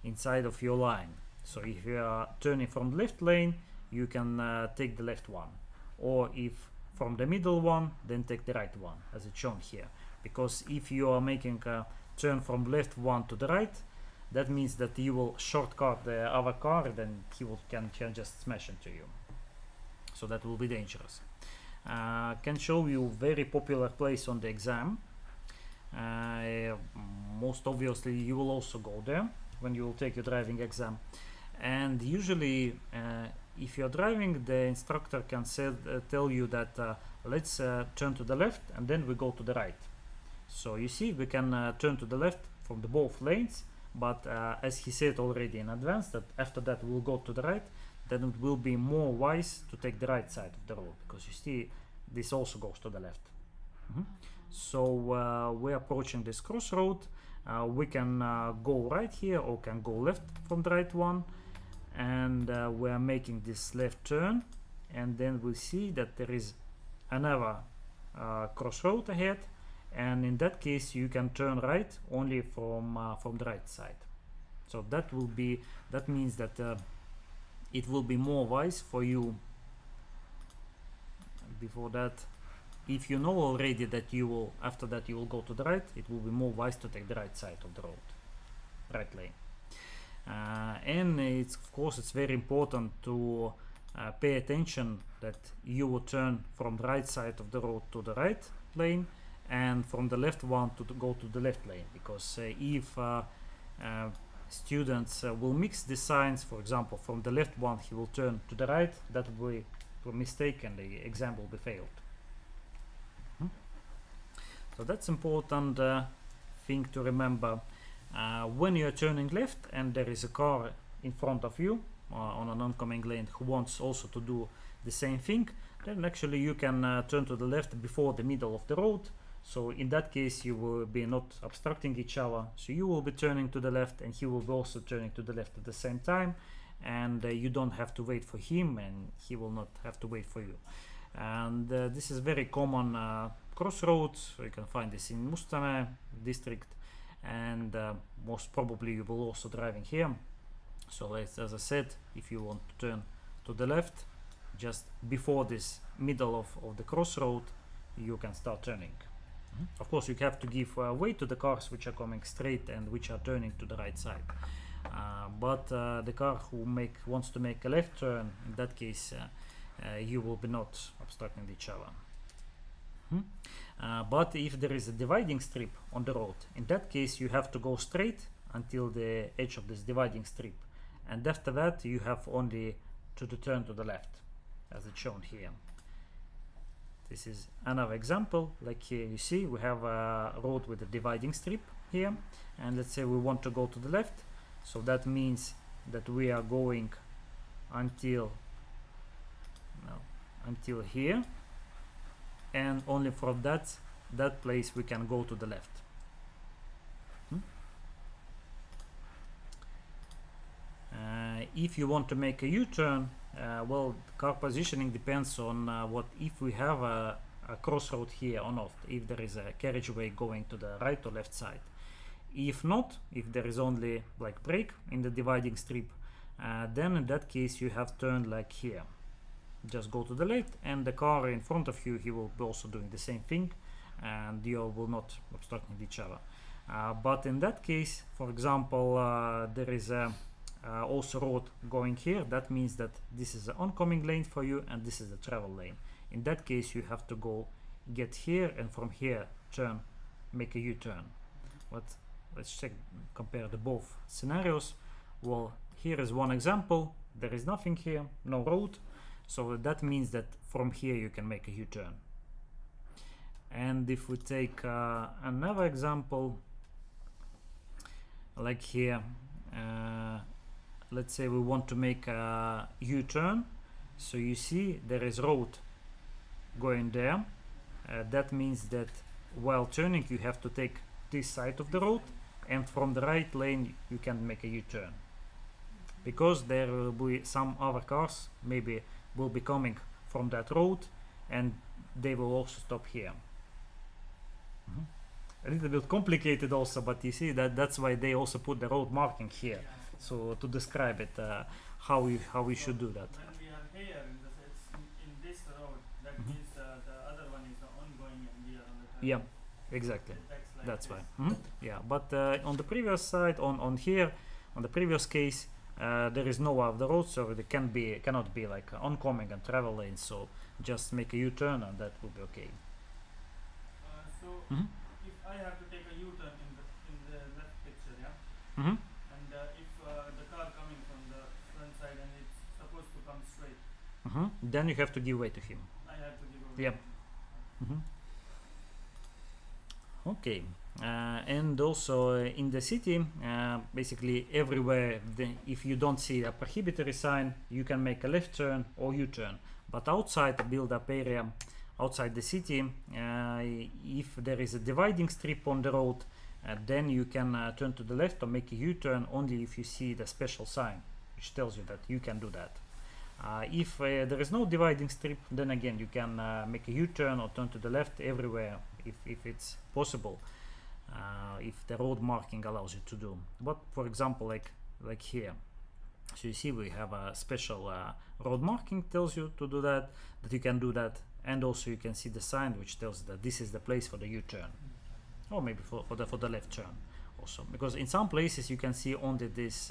Speaker 1: inside of your line. So if you are turning from the left lane, you can take the left one, or if from the middle one, then take the right one, as it's shown here. Because if you are making a turn from left one to the right, that means that you will shortcut the other car, then he can just smash into you. So that will be dangerous. Can show you very popular place on the exam. most obviously you will also go there when you will take your driving exam. And usually if you're driving, the instructor can tell you that let's turn to the left and then we go to the right. So you see, we can turn to the left from the both lanes, but as he said already in advance that after that we'll go to the right, then it will be more wise to take the right side of the road, because you see this also goes to the left. So we're approaching this crossroad. We can go right here or can go left from the right one, and we're making this left turn, and then we see that there is another crossroad ahead, and in that case you can turn right only from the right side. So that means that it will be more wise for you. Before that, if you know already that you will, after that you will go to the right, it will be more wise to take the right side of the road, right lane. And it's, of course, it's very important to pay attention that you will turn from the right side of the road to the right lane, and from the left one to go to the left lane, because if students will mix the signs, for example, from the left one he will turn to the right, that will be a mistake and the exam will be failed. So that's important thing to remember. When you're turning left and there is a car in front of you on an oncoming lane who wants also to do the same thing, then actually you can turn to the left before the middle of the road. So in that case you will be not obstructing each other, so you will be turning to the left and he will be also turning to the left at the same time, and you don't have to wait for him and he will not have to wait for you. And this is very common crossroads. You can find this in Mustamäe district, and most probably you will also driving here. So as I said, if you want to turn to the left, just before this middle of the crossroad, you can start turning. Of course, you have to give way to the cars which are coming straight and which are turning to the right side. But the car who wants to make a left turn, in that case, you will be not obstructing each other. But if there is a dividing strip on the road, in that case you have to go straight until the edge of this dividing strip, and after that you have only to turn to the left, as it's shown here. This is another example. Like here you see we have a road with a dividing strip here, and let's say we want to go to the left, so that means that we are going until here, and only from that place we can go to the left. If you want to make a U-turn, well, car positioning depends on if we have a crossroad here or not, if there is a carriageway going to the right or left side. If not, if there is only like brake in the dividing strip, then in that case you have turned like here. Just go to the left, and the car in front of you, he will be also doing the same thing, and you will not obstructing each other. But in that case, for example, there is also road going here. That means that this is an oncoming lane for you and this is a travel lane. In that case you have to get here, and from here turn, make a U-turn. But let's compare the both scenarios. Well, here is one example. There is nothing here, no road, so that means that from here you can make a U-turn. And if we take another example, like here, let's say we want to make a U-turn, so you see there is road going there. That means that while turning you have to take this side of the road, and from the right lane you can make a U-turn, because there will be some other cars maybe will be coming from that road and they will also stop here. A little bit complicated also, but you see that's why they also put the road marking here, so to describe it, how we should do that.
Speaker 4: When we are here in this road, that means the other one is the ongoing and we are on the
Speaker 1: Yeah, exactly.
Speaker 4: like
Speaker 1: That's
Speaker 4: this.
Speaker 1: why. Yeah, but on the previous side, on here, on the previous case, there is no other road, so there cannot be like oncoming and travel lanes. So just make a U-turn and that will be okay.
Speaker 4: So if I have to take a U-turn in the left picture, yeah.
Speaker 1: Mm-hmm.
Speaker 4: And if the car coming from the front side and it's supposed to come straight,
Speaker 1: Mm-hmm. Then you have to give way to him.
Speaker 4: I have to give away.
Speaker 1: Yep. Mm-hmm. Okay, and also in the city, basically everywhere, if you don't see a prohibitory sign, you can make a left turn or U-turn. But outside the build-up area, outside the city, if there is a dividing strip on the road, then you can turn to the left or make a U-turn only if you see the special sign, which tells you that you can do that. If there is no dividing strip, then again you can make a U-turn or turn to the left everywhere if it's possible, if the road marking allows you to do. But for example, like here, so you see we have a special road marking tells you to do that you can do that, and also you can see the sign which tells that this is the place for the U-turn, or maybe for the left turn also, because in some places you can see only this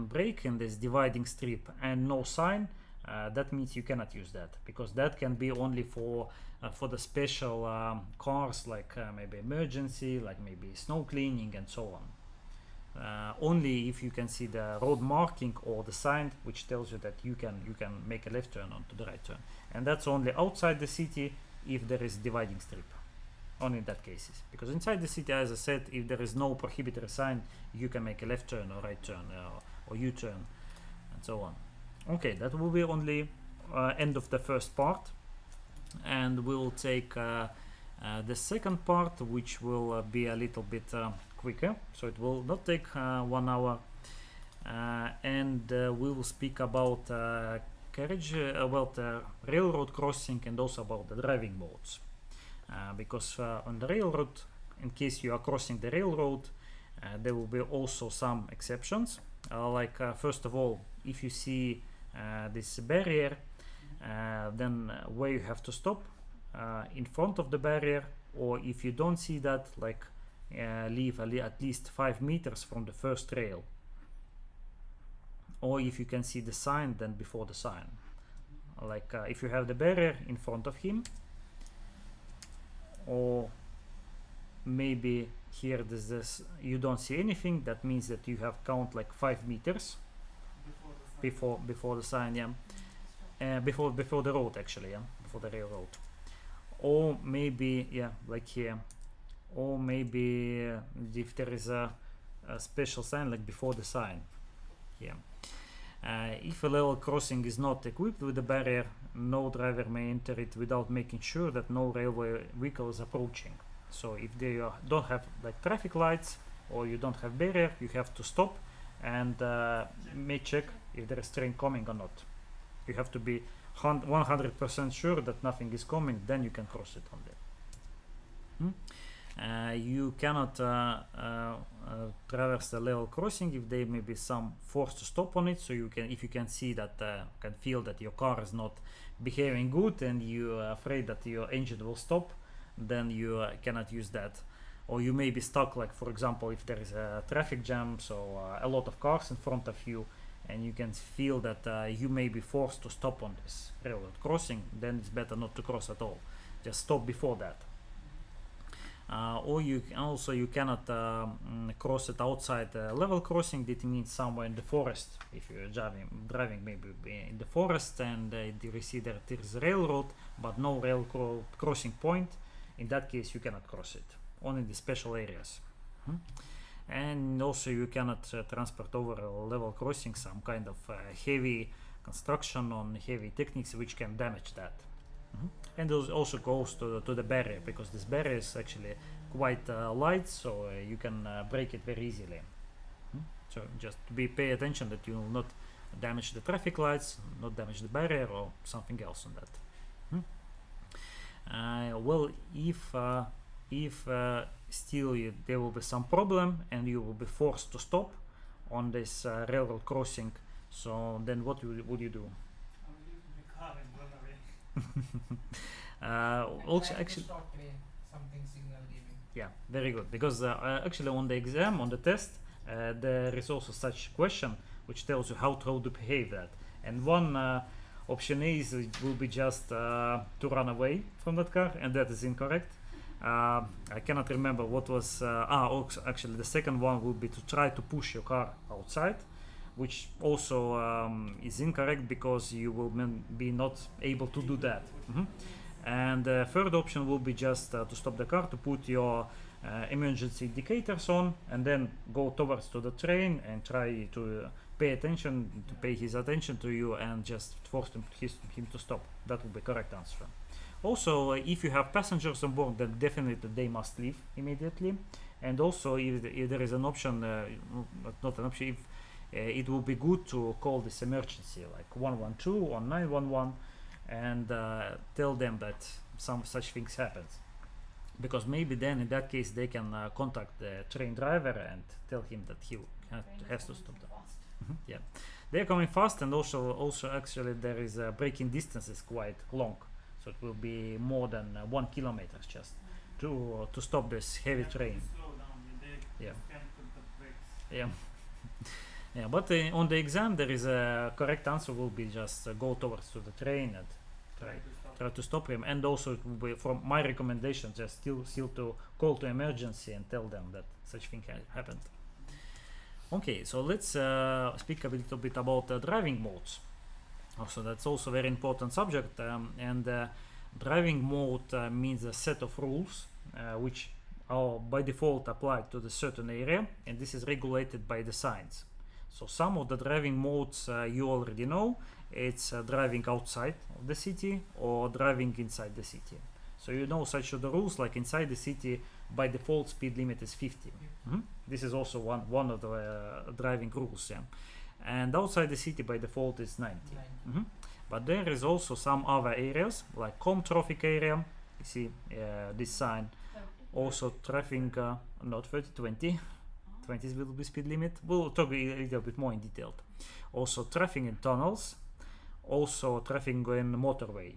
Speaker 1: break in this dividing strip and no sign. That means you cannot use that, because that can be only for the special cars, like maybe emergency, like maybe snow cleaning and so on. Only if you can see the road marking or the sign which tells you that you can make a left turn onto the right turn, and that's only outside the city if there is dividing strip, only in that cases. Because inside the city, as I said, if there is no prohibitory sign, you can make a left turn or right turn or U-turn and so on. Okay, that will be only end of the first part, and we'll take the second part, which will be a little bit quicker, so it will not take 1 hour, and we will speak about carriage, about railroad crossing, and also about the driving modes, because on the railroad, in case you are crossing the railroad, there will be also some exceptions, like first of all, if you see this barrier, then where you have to stop, in front of the barrier, or if you don't see that, like leave at least 5 meters from the first rail, or if you can see the sign, then before the sign, like if you have the barrier in front of him, or maybe here this you don't see anything, that means that you have count like 5 meters before the sign, yeah, before the road, actually, yeah, before the railroad. Or maybe, yeah, like here, or maybe if there is a special sign like before the sign, yeah. If a level crossing is not equipped with a barrier, no driver may enter it without making sure that no railway vehicle is approaching. So if they don't have like traffic lights, or you don't have barrier, you have to stop and may check if there is train coming or not. You have to be 100% sure that nothing is coming, then you can cross it on there. You cannot traverse the level crossing if there may be some force to stop on it. So you can, if you can see that, can feel that your car is not behaving good and you are afraid that your engine will stop, then you cannot use that. Or you may be stuck, like for example, if there is a traffic jam, so a lot of cars in front of you, and you can feel that you may be forced to stop on this railroad crossing, then it's better not to cross at all. Just stop before that. Or you cannot cross it outside level crossing. That means somewhere in the forest. If you're driving maybe in the forest and you see that there is a railroad but no railroad crossing point, in that case you cannot cross it, only in the special areas. And also you cannot transport over a level crossing some kind of heavy construction on heavy techniques which can damage that. And those also goes to the barrier, because this barrier is actually quite light, so you can break it very easily. So just pay attention that you will not damage the traffic lights, not damage the barrier or something else on that. Well, if still there will be some problem and you will be forced to stop on this railroad crossing, so then what would you do? Also, actually,
Speaker 2: something signal giving.
Speaker 1: yeah, very good, because actually on the exam, on the test, there is also such question which tells you how to behave that, and one option is it will be just to run away from that car, and that is incorrect. I cannot remember what was. Actually, the second one would be to try to push your car outside, which also is incorrect because you will be not able to do that. And the third option will be just to stop the car, to put your emergency indicators on, and then go towards to the train and try to pay his attention to you, and just force him to stop. That would be correct answer. Also, if you have passengers on board, then definitely they must leave immediately. And also, if there is an option, not an option, if it will be good to call this emergency, like 112 or 911, and tell them that some such things happens. Because maybe then in that case they can contact the train driver and tell him that he has to stop them. Yeah, they're coming fast, and also actually there is braking distance is quite long, so it will be more than 1 kilometer just to stop this heavy train.
Speaker 4: Slow down. They
Speaker 1: Yeah.
Speaker 4: can put the brakes.
Speaker 1: Yeah. Yeah, but on the exam there is a correct answer will be just go towards to the train and try to stop him. And also it will be, from my recommendation, just still to call to emergency and tell them that such thing happened. Okay, so let's speak a little bit about driving modes. Also, that's also very important subject, and driving mode means a set of rules which are by default applied to the certain area, and this is regulated by the signs. So some of the driving modes you already know. It's driving outside of the city or driving inside the city. So you know such are the rules, like inside the city by default speed limit is 50. This is also one of the driving rules, yeah. And outside the city by default is 90. But there is also some other areas like calm traffic area. You see this sign.
Speaker 3: 30.
Speaker 1: Also traffic, not 30, 20. 20 will be speed limit. We'll talk a little bit more in detail. Also traffic in tunnels. Also traffic in motorway.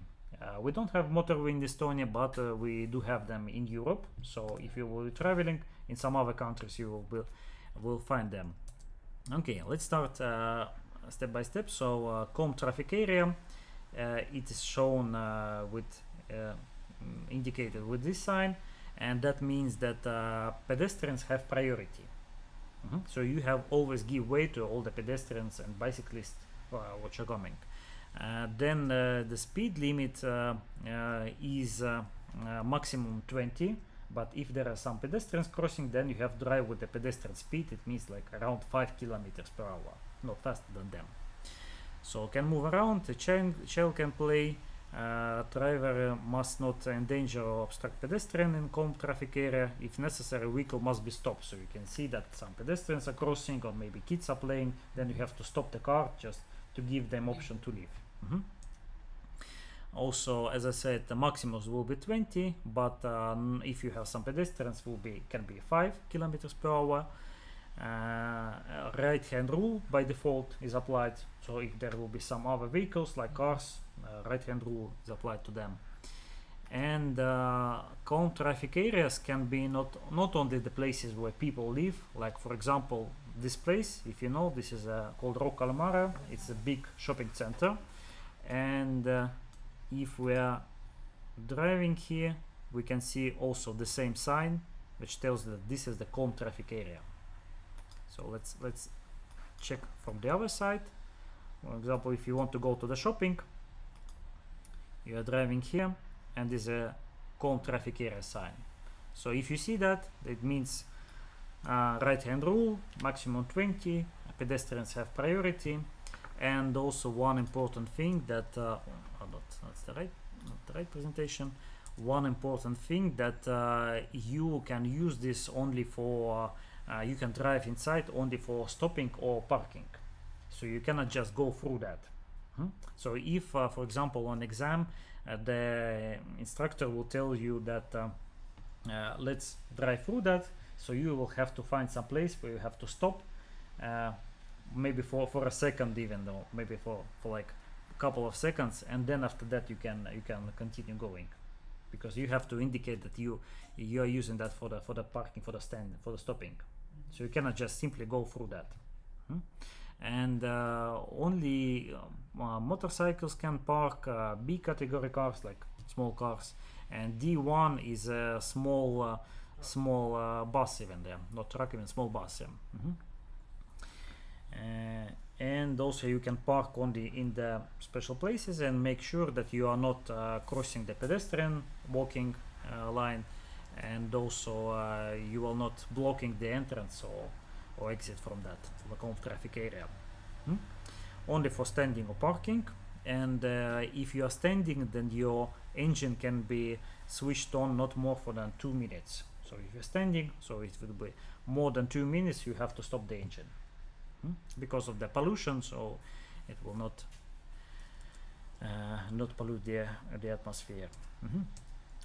Speaker 1: We don't have motorway in Estonia, but we do have them in Europe. So if you will be traveling in some other countries, you will find them. Okay, let's start step by step. So calm traffic area, it is shown with indicated with this sign, and that means that pedestrians have priority. So you have always give way to all the pedestrians and bicyclists which are coming. Then the speed limit is maximum 20, but if there are some pedestrians crossing, then you have to drive with the pedestrian speed. It means like around 5 kilometers per hour, not faster than them. So can move around, the child can play, driver must not endanger or obstruct pedestrian in calm traffic area. If necessary, vehicle must be stopped. So you can see that some pedestrians are crossing or maybe kids are playing, then you have to stop the car just to give them option to leave. Also, as I said, the maximums will be 20, but if you have some pedestrians, can be 5 kilometers per hour. Right hand rule by default is applied, so if there will be some other vehicles like cars, right hand rule is applied to them. And calm traffic areas can be not only the places where people live, like for example this place, if you know, this is called Rocca al Mare. It's a big shopping center, and if we are driving here, we can see also the same sign which tells that this is the calm traffic area. So let's check from the other side. For example, if you want to go to the shopping, you are driving here, and there's a calm traffic area sign. So if you see that, it means right hand rule, maximum 20, pedestrians have priority. And also one important thing that not the right presentation. One important thing that you can use this only for you can drive inside only for stopping or parking, so you cannot just go through that. So if for example on exam the instructor will tell you that let's drive through that, so you will have to find some place where you have to stop, maybe for a second, even though maybe for like a couple of seconds, and then after that you can continue going, because you have to indicate that you are using that for the parking, for the stand, for the stopping. So you cannot just simply go through that. And only motorcycles can park, B category cars like small cars, and D1 is a small bus even there, not truck, even small bus. And also you can park only in the special places and make sure that you are not crossing the pedestrian walking line, and also you will not blocking the entrance or exit from that common traffic area. Only for standing or parking, and if you are standing, then your engine can be switched on not more for than 2 minutes. So if you're standing, so it will be more than 2 minutes, you have to stop the engine because of the pollution, so it will not pollute the atmosphere.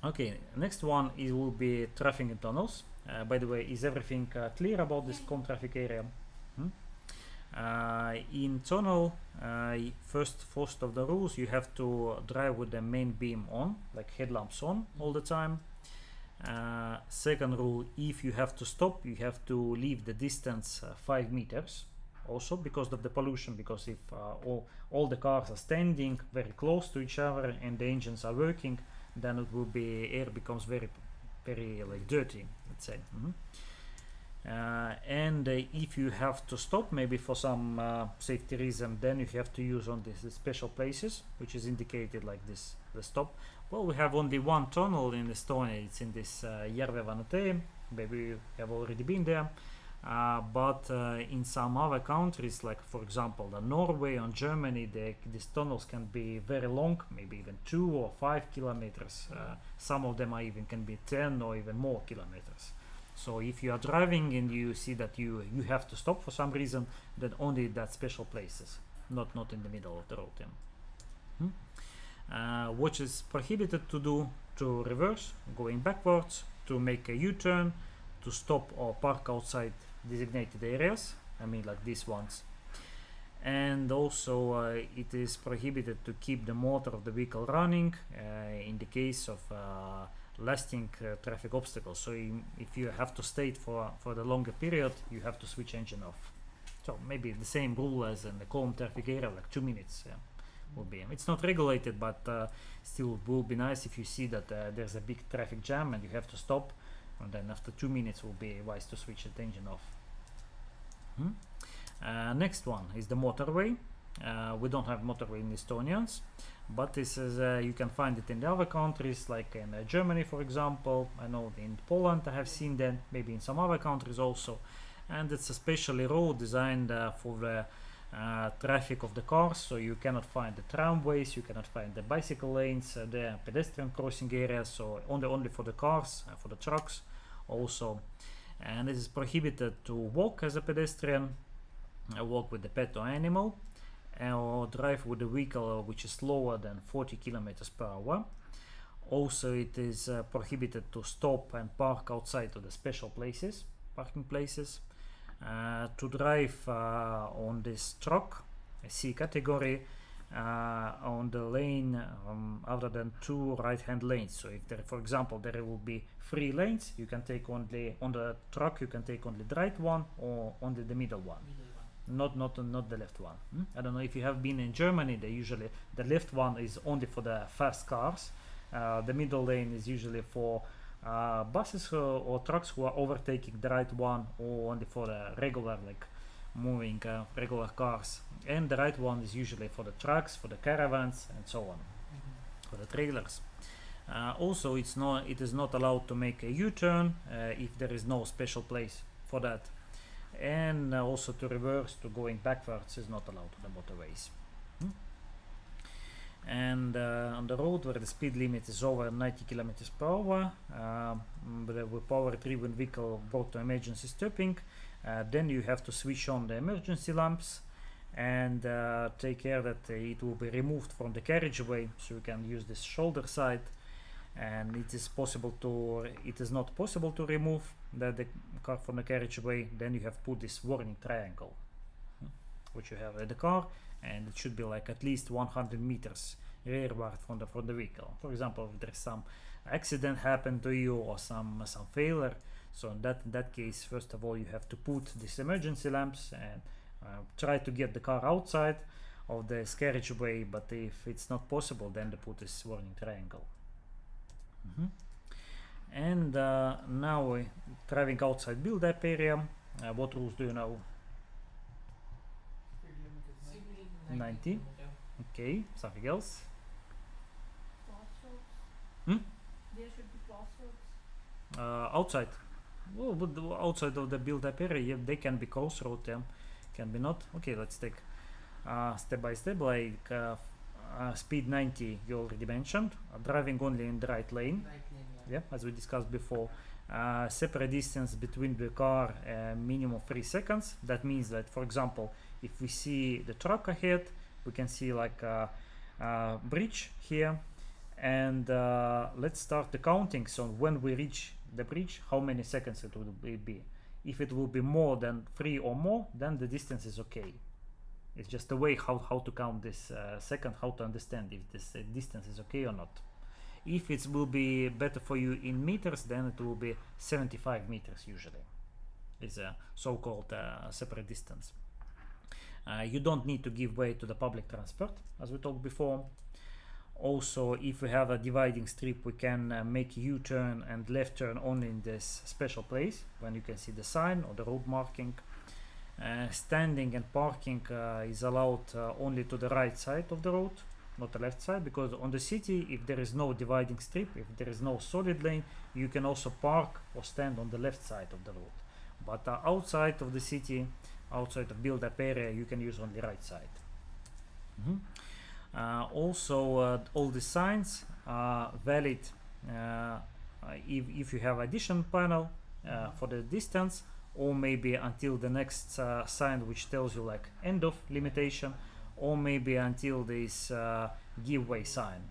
Speaker 1: Okay, next one it will be traffic in tunnels. By the way, is everything clear about this common traffic area? In tunnel, first of the rules, you have to drive with the main beam on, like headlamps on all the time. Second rule, if you have to stop, you have to leave the distance 5 meters, also because of the pollution, because if all the cars are standing very close to each other and the engines are working, then it will be, air becomes very like dirty, let's say. And if you have to stop, maybe for some safety reason, then you have to use on these special places, which is indicated like this, the stop. Well, we have only one tunnel in Estonia, it's in this Järve-Vanute, maybe you have already been there. But in some other countries, like for example Norway and Germany, these tunnels can be very long, maybe even 2 or 5 kilometers. Some of them are even can be 10 or even more kilometers. So if you are driving and you see that you have to stop for some reason, then only that special places, not in the middle of the road. What is prohibited to do: to reverse, going backwards, to make a U-turn, to stop or park outside designated areas, I mean like these ones. And also it is prohibited to keep the motor of the vehicle running in the case of lasting traffic obstacles. So if you have to stay for the longer period, you have to switch engine off. So maybe the same rule as in the calm traffic area, like 2 minutes will be. It's not regulated, but still it will be nice if you see that there's a big traffic jam and you have to stop, and then after 2 minutes will be wise to switch the engine off. Next one is the motorway. We don't have motorway in Estonians, but this is you can find it in the other countries, like in Germany, for example. I know in Poland I have seen that, maybe in some other countries also. And it's a specially road designed for the traffic of the cars, so you cannot find the tramways, you cannot find the bicycle lanes, the pedestrian crossing areas, so only for the cars, for the trucks also. And it is prohibited to walk as a pedestrian, walk with the pet or animal, or drive with a vehicle which is slower than 40 kilometers per hour. Also, it is prohibited to stop and park outside of the special places, parking places. To drive on this truck, a C category, on the lane other than 2 right-hand lanes. So if there, for example, there will be 3 lanes, you can take only on the truck. You can take only the right one or only the middle one. Not the left one. I don't know if you have been in Germany. They usually the left one is only for the fast cars. The middle lane is usually for buses or trucks who are overtaking the right one, or only for the regular, like moving regular cars. And the right one is usually for the trucks, for the caravans, and so on, for the trailers. Also, it is not allowed to make a U-turn if there is no special place for that. And also to reverse, to going backwards, is not allowed on the motorways. And on the road where the speed limit is over 90 kilometers per hour, with power-driven vehicle brought to emergency stopping, then you have to switch on the emergency lamps and take care that it will be removed from the carriageway, so you can use this shoulder side. And it is not possible to remove the car from the carriageway. Then you have put this warning triangle, which you have at the car, and it should be like at least 100 meters rearward from the vehicle. For example, if there's some accident happened to you or some failure, so in that case, first of all, you have to put these emergency lamps and try to get the car outside of the carriageway. But if it's not possible, then to put this warning triangle. Mhm. And now we're driving outside build-up area. What rules do you know?
Speaker 4: Speed limit is
Speaker 2: Speed
Speaker 1: 90.
Speaker 2: kilometer.
Speaker 1: Okay, something else?
Speaker 3: Crossroads.
Speaker 1: Hmm?
Speaker 3: There should be crossroads.
Speaker 1: Outside. Oh, but outside of the build-up area, yeah, they can be crossroad, can be not. Okay, let's take step by step. Like speed 90, you already mentioned. Driving only in the right lane.
Speaker 2: Right lane,
Speaker 1: Yeah, as we discussed before. Separate distance between the car, minimum 3 seconds. That means that, for example, if we see the truck ahead, we can see like a bridge here. And let's start the counting. So when we reach the bridge, how many seconds it will be. If it will be more than 3 or more, then the distance is okay. It's just a way how to count this second, how to understand if this distance is okay or not. If it will be better for you in meters, then it will be 75 meters usually. It's a so-called separate distance. You don't need to give way to the public transport, as we talked before. Also, if we have a dividing strip, we can make U-turn and left turn only in this special place when you can see the sign or the road marking. Standing and parking is allowed only to the right side of the road, not the left side, because on the city, if there is no dividing strip, if there is no solid lane, you can also park or stand on the left side of the road. But outside of the city, outside of build-up area, you can use only right side. Also, all the signs are valid if you have addition panel for the distance, or maybe until the next sign which tells you like end of limitation, or maybe until this giveaway sign.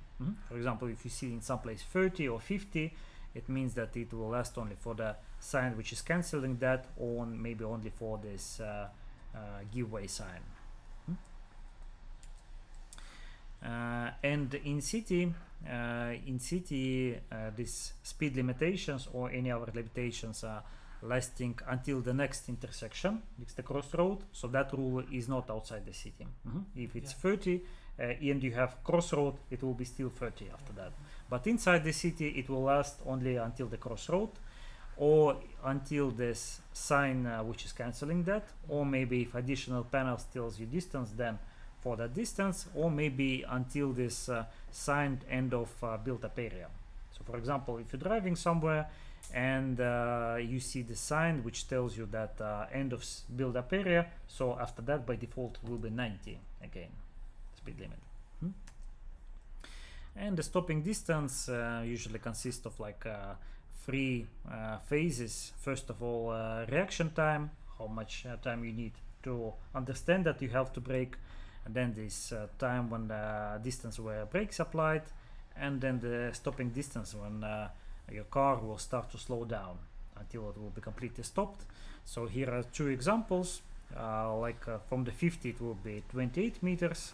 Speaker 1: For example, if you see in some place 30 or 50, it means that it will last only for the sign which is cancelling that, or maybe only for this giveaway sign. And in city, these speed limitations or any other limitations are lasting until the next intersection, it's the crossroad. So that rule is not outside the city. If it's 30 and you have crossroad, it will be still 30 after that. But inside the city, it will last only until the crossroad, or until this sign which is cancelling that, or maybe if additional panels tells you distance, then for that distance, or maybe until this signed end of built-up area. So for example, if you're driving somewhere and you see the sign which tells you that end of build-up area, so after that by default will be 90 again, speed limit. And the stopping distance usually consists of like 3 phases. First of all, reaction time, how much time you need to understand that you have to brake, and then this time when the distance where brakes applied, and then the stopping distance when your car will start to slow down until it will be completely stopped. So here are 2 examples. From the 50 it will be 28 meters,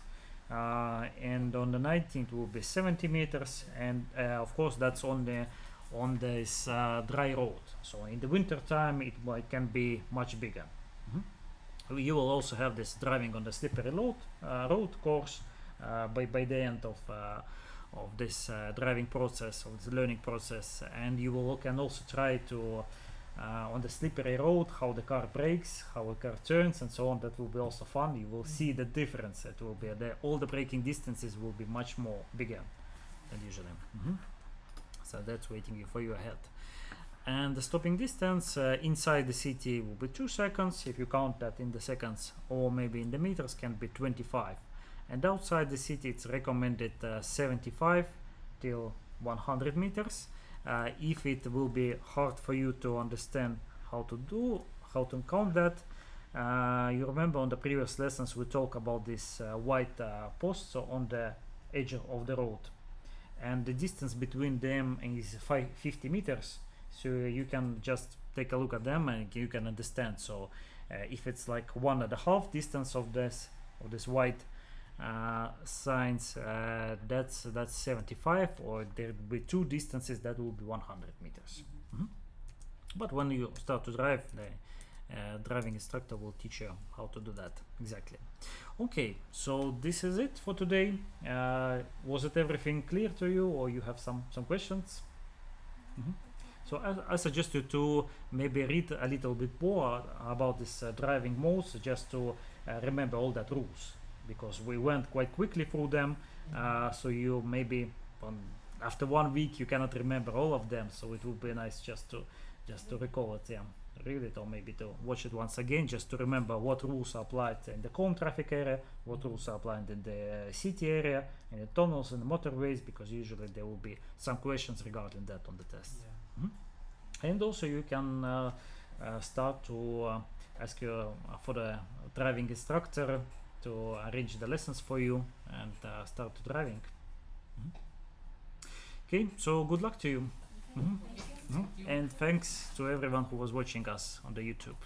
Speaker 1: and on the 19 it will be 70 meters, and of course that's on this dry road. So in the winter time it can be much bigger. You will also have this driving on the slippery road course by the end of this driving process, of this learning process, and you can also try to on the slippery road how the car brakes, how the car turns, and so on. That will be also fun. You will see the difference. It will be all the braking distances will be much more bigger than usually. So that's waiting for you ahead. And the stopping distance inside the city will be 2 seconds, if you count that in the seconds, or maybe in the meters can be 25. And outside the city it's recommended 75 till 100 meters. If it will be hard for you to understand how to count that, you remember on the previous lessons we talked about this white posts on the edge of the road, and the distance between them is 50 meters. So you can just take a look at them and you can understand. So if it's like 1.5 distance of this white signs, that's 75, or there will be 2 distances that will be 100 meters. But when you start to drive, the driving instructor will teach you how to do that exactly. Okay, so this is it for today. Was it everything clear to you, or you have some questions? So I suggest you to maybe read a little bit more about this driving modes, just to remember all that rules, because we went quite quickly through them. So you maybe after 1 week you cannot remember all of them. So it would be nice just to recall it, yeah, read it, or maybe to watch it once again, just to remember what rules are applied in the calm traffic area, what rules are applied in the city area, in the tunnels and the motorways, because usually there will be some questions regarding that on the test. And also you can start to ask for the driving instructor to arrange the lessons for you and start driving. Okay, so good luck to you. And thanks to everyone who was watching us on the YouTube.